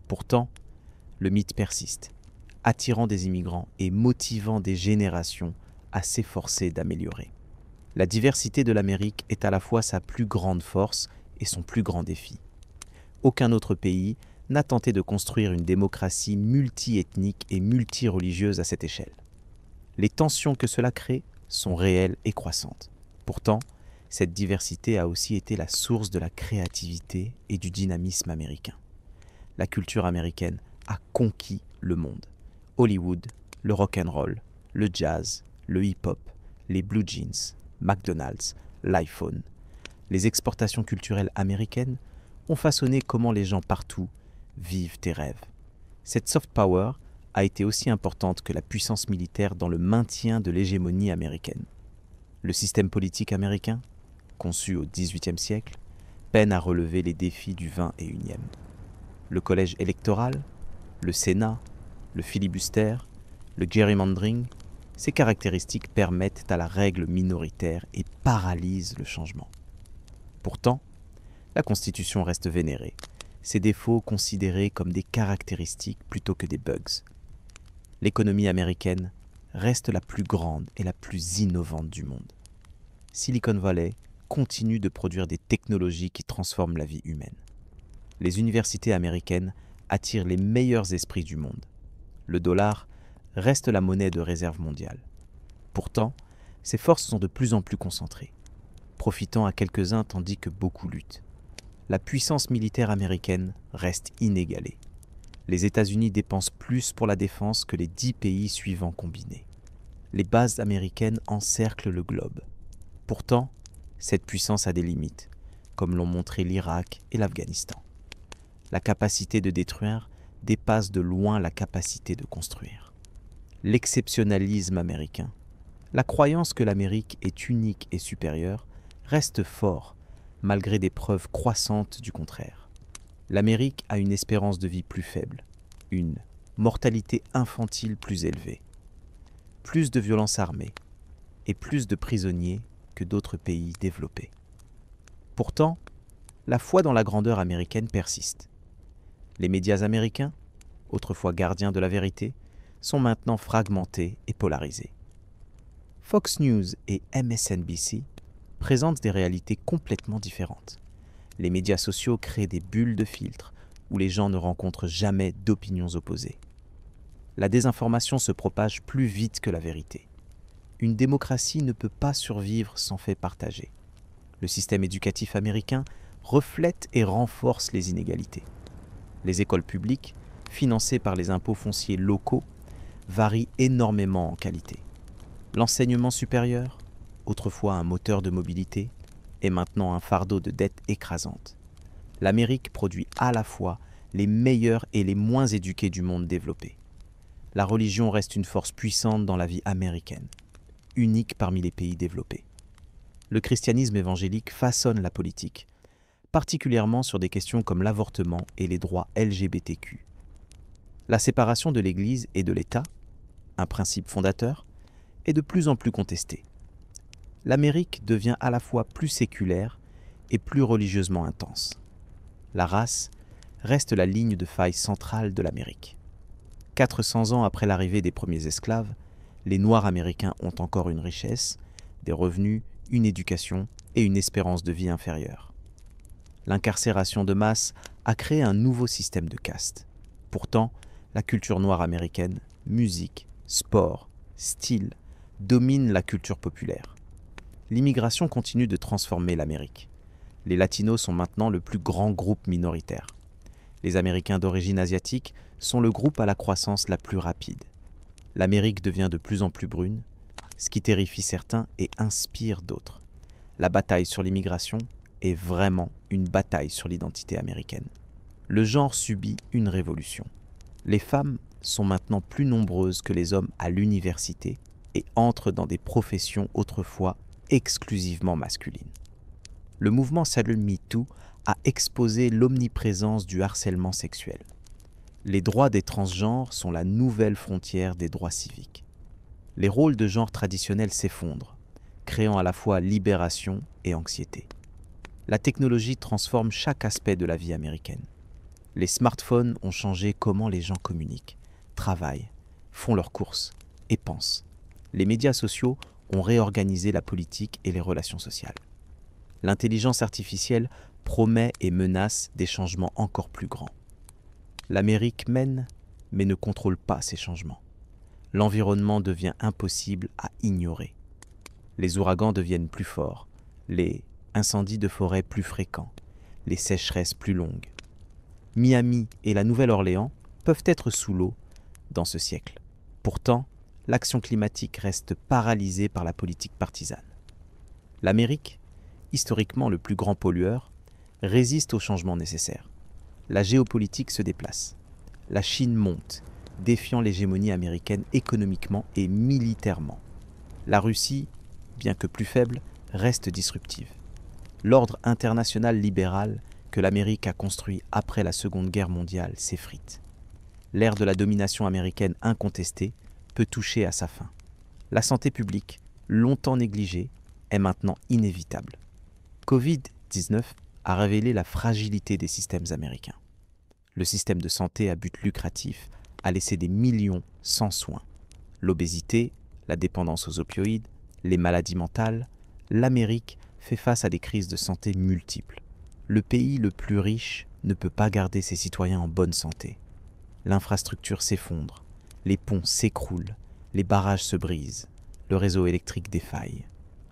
Pourtant, le mythe persiste, attirant des immigrants et motivant des générations à s'efforcer d'améliorer. La diversité de l'Amérique est à la fois sa plus grande force et son plus grand défi. Aucun autre pays n'a tenté de construire une démocratie multi-ethnique et multi-religieuse à cette échelle. Les tensions que cela crée sont réelles et croissantes. Pourtant, cette diversité a aussi été la source de la créativité et du dynamisme américain. La culture américaine a conquis le monde. Hollywood, le rock'n'roll, le jazz, le hip-hop, les blue jeans, McDonald's, l'iPhone. Les exportations culturelles américaines ont façonné comment les gens partout vivent et rêvent. Cette soft power a été aussi importante que la puissance militaire dans le maintien de l'hégémonie américaine. Le système politique américain, conçu au XVIIIe siècle, peine à relever les défis du XXIe. Le collège électoral, le Sénat, le filibuster, le gerrymandering, ces caractéristiques permettent à la règle minoritaire et paralysent le changement. Pourtant, la Constitution reste vénérée, ses défauts considérés comme des caractéristiques plutôt que des bugs. L'économie américaine reste la plus grande et la plus innovante du monde. Silicon Valley continue de produire des technologies qui transforment la vie humaine. Les universités américaines attirent les meilleurs esprits du monde. Le dollar reste la monnaie de réserve mondiale. Pourtant, ses forces sont de plus en plus concentrées, profitant à quelques-uns tandis que beaucoup luttent. La puissance militaire américaine reste inégalée. Les États-Unis dépensent plus pour la défense que les 10 pays suivants combinés. Les bases américaines encerclent le globe. Pourtant, cette puissance a des limites, comme l'ont montré l'Irak et l'Afghanistan. La capacité de détruire dépasse de loin la capacité de construire. L'exceptionnalisme américain, la croyance que l'Amérique est unique et supérieure, reste fort, malgré des preuves croissantes du contraire. L'Amérique a une espérance de vie plus faible, une mortalité infantile plus élevée, plus de violences armées et plus de prisonniers que d'autres pays développés. Pourtant, la foi dans la grandeur américaine persiste. Les médias américains, autrefois gardiens de la vérité, sont maintenant fragmentés et polarisés. Fox News et MSNBC présentent des réalités complètement différentes. Les médias sociaux créent des bulles de filtre où les gens ne rencontrent jamais d'opinions opposées. La désinformation se propage plus vite que la vérité. Une démocratie ne peut pas survivre sans faits partagés. Le système éducatif américain reflète et renforce les inégalités. Les écoles publiques, financées par les impôts fonciers locaux, varient énormément en qualité. L'enseignement supérieur, autrefois un moteur de mobilité, est maintenant un fardeau de dettes écrasantes. L'Amérique produit à la fois les meilleurs et les moins éduqués du monde développé. La religion reste une force puissante dans la vie américaine, unique parmi les pays développés. Le christianisme évangélique façonne la politique, particulièrement sur des questions comme l'avortement et les droits LGBTQ. La séparation de l'Église et de l'État, un principe fondateur, est de plus en plus contestée. L'Amérique devient à la fois plus séculaire et plus religieusement intense. La race reste la ligne de faille centrale de l'Amérique. 400 ans après l'arrivée des premiers esclaves, les Noirs américains ont encore une richesse, des revenus, une éducation et une espérance de vie inférieure. L'incarcération de masse a créé un nouveau système de caste. Pourtant, la culture noire américaine, musique, sport, style, domine la culture populaire. L'immigration continue de transformer l'Amérique. Les Latinos sont maintenant le plus grand groupe minoritaire. Les Américains d'origine asiatique sont le groupe à la croissance la plus rapide. L'Amérique devient de plus en plus brune, ce qui terrifie certains et inspire d'autres. La bataille sur l'immigration est vraiment une bataille sur l'identité américaine. Le genre subit une révolution. Les femmes sont maintenant plus nombreuses que les hommes à l'université et entrent dans des professions autrefois exclusivement masculines. Le mouvement Salut MeToo a exposé l'omniprésence du harcèlement sexuel. Les droits des transgenres sont la nouvelle frontière des droits civiques. Les rôles de genre traditionnels s'effondrent, créant à la fois libération et anxiété. La technologie transforme chaque aspect de la vie américaine. Les smartphones ont changé comment les gens communiquent, travaillent, font leurs courses et pensent. Les médias sociaux ont réorganisé la politique et les relations sociales. L'intelligence artificielle promet et menace des changements encore plus grands. L'Amérique mène, mais ne contrôle pas ces changements. L'environnement devient impossible à ignorer. Les ouragans deviennent plus forts, les incendies de forêt plus fréquents, les sécheresses plus longues. Miami et la Nouvelle-Orléans peuvent être sous l'eau dans ce siècle. Pourtant, l'action climatique reste paralysée par la politique partisane. L'Amérique, historiquement le plus grand pollueur, résiste aux changements nécessaires. La géopolitique se déplace. La Chine monte, défiant l'hégémonie américaine économiquement et militairement. La Russie, bien que plus faible, reste disruptive. L'ordre international libéral que l'Amérique a construit après la Seconde Guerre mondiale s'effrite. L'ère de la domination américaine incontestée peut toucher à sa fin. La santé publique, longtemps négligée, est maintenant inévitable. Covid-19 a révélé la fragilité des systèmes américains. Le système de santé à but lucratif a laissé des millions sans soins. L'obésité, la dépendance aux opioïdes, les maladies mentales, l'Amérique fait face à des crises de santé multiples. Le pays le plus riche ne peut pas garder ses citoyens en bonne santé. L'infrastructure s'effondre, les ponts s'écroulent, les barrages se brisent, le réseau électrique défaille.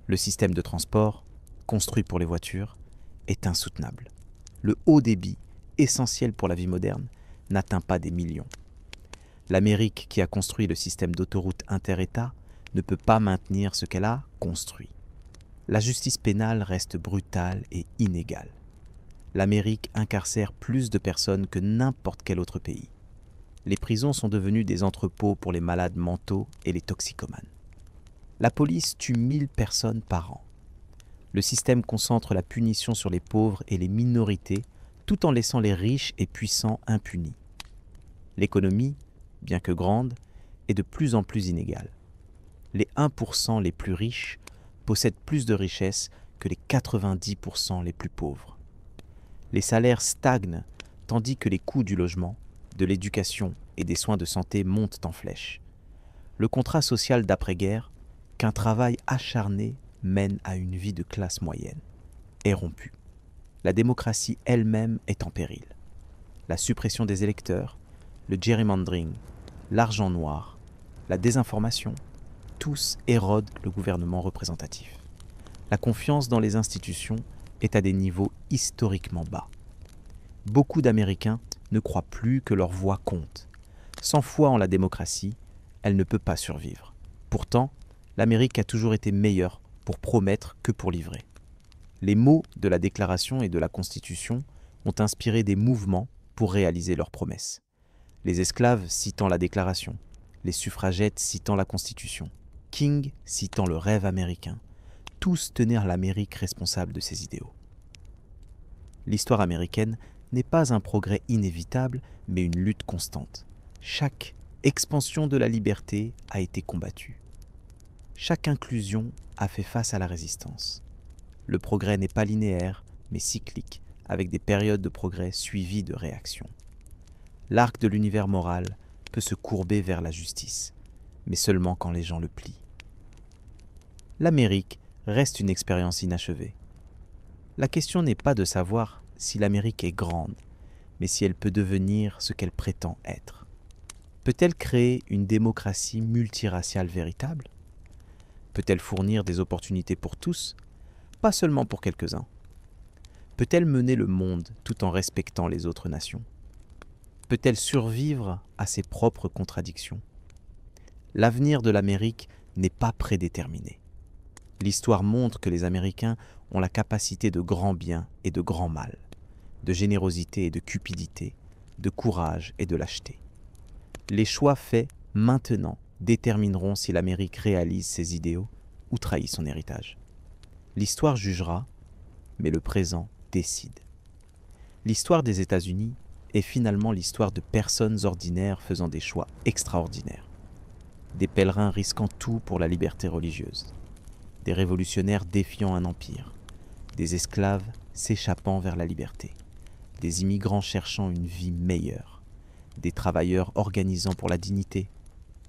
Le système de transport, construit pour les voitures, est insoutenable. Le haut débit, essentiel pour la vie moderne, n'atteint pas des millions. L'Amérique qui a construit le système d'autoroutes inter-États ne peut pas maintenir ce qu'elle a construit. La justice pénale reste brutale et inégale. L'Amérique incarcère plus de personnes que n'importe quel autre pays. Les prisons sont devenues des entrepôts pour les malades mentaux et les toxicomanes. La police tue 1000 personnes par an. Le système concentre la punition sur les pauvres et les minorités, tout en laissant les riches et puissants impunis. L'économie, bien que grande, est de plus en plus inégale. Les 1% les plus riches possèdent plus de richesses que les 90% les plus pauvres. Les salaires stagnent tandis que les coûts du logement, de l'éducation et des soins de santé montent en flèche. Le contrat social d'après-guerre, qu'un travail acharné mène à une vie de classe moyenne, est rompu. La démocratie elle-même est en péril. La suppression des électeurs, le gerrymandering, l'argent noir, la désinformation, tous érodent le gouvernement représentatif. La confiance dans les institutions est à des niveaux historiquement bas. Beaucoup d'Américains ne croient plus que leur voix compte. Sans foi en la démocratie, elle ne peut pas survivre. Pourtant, l'Amérique a toujours été meilleure pour promettre que pour livrer. Les mots de la Déclaration et de la Constitution ont inspiré des mouvements pour réaliser leurs promesses. Les esclaves citant la Déclaration, les suffragettes citant la Constitution, King citant le rêve américain, tous tenaient l'Amérique responsable de ses idéaux. L'histoire américaine n'est pas un progrès inévitable, mais une lutte constante. Chaque expansion de la liberté a été combattue. Chaque inclusion a fait face à la résistance. Le progrès n'est pas linéaire, mais cyclique, avec des périodes de progrès suivies de réactions. L'arc de l'univers moral peut se courber vers la justice, mais seulement quand les gens le plient. L'Amérique reste une expérience inachevée. La question n'est pas de savoir si l'Amérique est grande, mais si elle peut devenir ce qu'elle prétend être. Peut-elle créer une démocratie multiraciale véritable ? Peut-elle fournir des opportunités pour tous, pas seulement pour quelques-uns ? Peut-elle mener le monde tout en respectant les autres nations ? Peut-elle survivre à ses propres contradictions ? L'avenir de l'Amérique n'est pas prédéterminé. L'histoire montre que les Américains ont la capacité de grand bien et de grand mal, de générosité et de cupidité, de courage et de lâcheté. Les choix faits maintenant détermineront si l'Amérique réalise ses idéaux ou trahit son héritage. L'histoire jugera, mais le présent décide. L'histoire des États-Unis est finalement l'histoire de personnes ordinaires faisant des choix extraordinaires. Des pèlerins risquant tout pour la liberté religieuse. Des révolutionnaires défiant un empire. Des esclaves s'échappant vers la liberté. Des immigrants cherchant une vie meilleure. Des travailleurs organisant pour la dignité.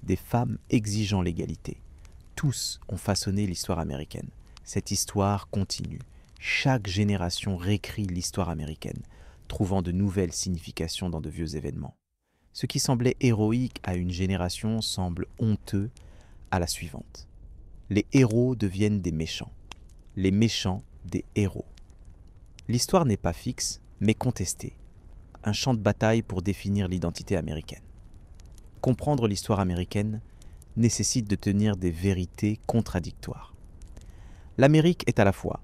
Des femmes exigeant l'égalité. Tous ont façonné l'histoire américaine. Cette histoire continue. Chaque génération réécrit l'histoire américaine, trouvant de nouvelles significations dans de vieux événements. Ce qui semblait héroïque à une génération semble honteux à la suivante. Les héros deviennent des méchants. Les méchants, des héros. L'histoire n'est pas fixe, mais contestée. Un champ de bataille pour définir l'identité américaine. Comprendre l'histoire américaine nécessite de tenir des vérités contradictoires. L'Amérique est à la fois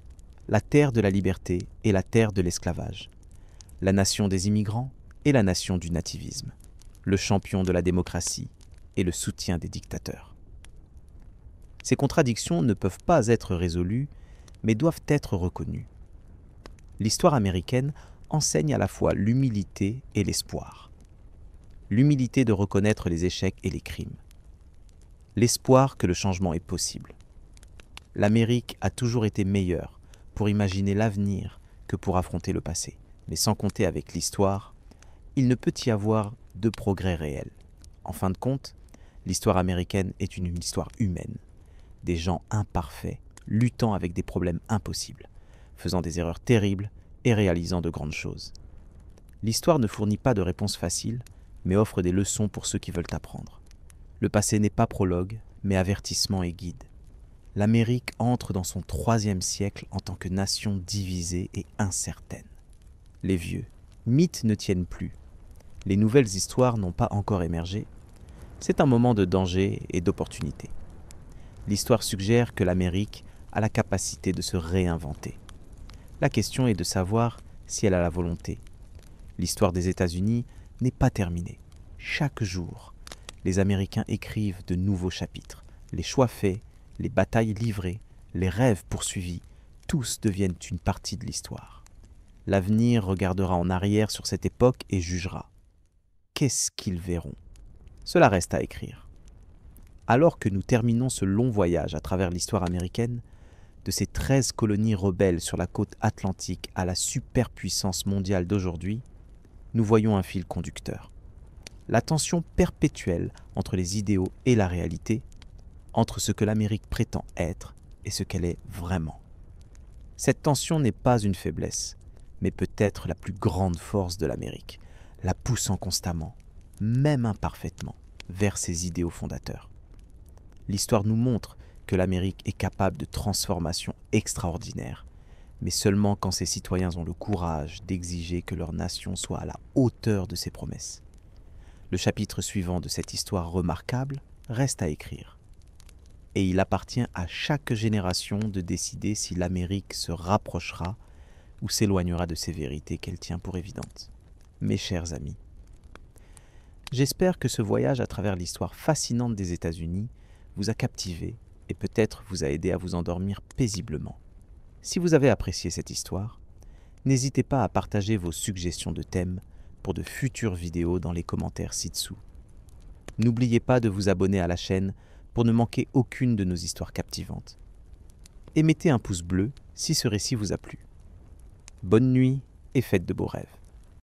la terre de la liberté et la terre de l'esclavage, la nation des immigrants et la nation du nativisme, le champion de la démocratie et le soutien des dictateurs. Ces contradictions ne peuvent pas être résolues, mais doivent être reconnues. L'histoire américaine enseigne à la fois l'humilité et l'espoir. L'humilité de reconnaître les échecs et les crimes. L'espoir que le changement est possible. L'Amérique a toujours été meilleure pour imaginer l'avenir que pour affronter le passé. Mais sans compter avec l'histoire, il ne peut y avoir de progrès réel. En fin de compte, l'histoire américaine est une histoire humaine. Des gens imparfaits, luttant avec des problèmes impossibles, faisant des erreurs terribles et réalisant de grandes choses. L'histoire ne fournit pas de réponses faciles, mais offre des leçons pour ceux qui veulent apprendre. Le passé n'est pas prologue, mais avertissement et guide. L'Amérique entre dans son 3e siècle en tant que nation divisée et incertaine. Les vieux mythes ne tiennent plus. Les nouvelles histoires n'ont pas encore émergé. C'est un moment de danger et d'opportunité. L'histoire suggère que l'Amérique a la capacité de se réinventer. La question est de savoir si elle a la volonté. L'histoire des États-Unis n'est pas terminée. Chaque jour, les Américains écrivent de nouveaux chapitres. Les choix faits, les batailles livrées, les rêves poursuivis, tous deviennent une partie de l'histoire. L'avenir regardera en arrière sur cette époque et jugera. Qu'est-ce qu'ils verront? Cela reste à écrire. Alors que nous terminons ce long voyage à travers l'histoire américaine, de ces 13 colonies rebelles sur la côte atlantique à la superpuissance mondiale d'aujourd'hui, nous voyons un fil conducteur. La tension perpétuelle entre les idéaux et la réalité, entre ce que l'Amérique prétend être et ce qu'elle est vraiment. Cette tension n'est pas une faiblesse, mais peut-être la plus grande force de l'Amérique, la poussant constamment, même imparfaitement, vers ses idéaux fondateurs. L'histoire nous montre que l'Amérique est capable de transformations extraordinaires, mais seulement quand ses citoyens ont le courage d'exiger que leur nation soit à la hauteur de ses promesses. Le chapitre suivant de cette histoire remarquable reste à écrire. Et il appartient à chaque génération de décider si l'Amérique se rapprochera ou s'éloignera de ces vérités qu'elle tient pour évidentes. Mes chers amis, j'espère que ce voyage à travers l'histoire fascinante des États-Unis vous a captivé et peut-être vous a aidé à vous endormir paisiblement. Si vous avez apprécié cette histoire, n'hésitez pas à partager vos suggestions de thèmes pour de futures vidéos dans les commentaires ci-dessous. N'oubliez pas de vous abonner à la chaîne pour ne manquer aucune de nos histoires captivantes. Et mettez un pouce bleu si ce récit vous a plu. Bonne nuit et faites de beaux rêves.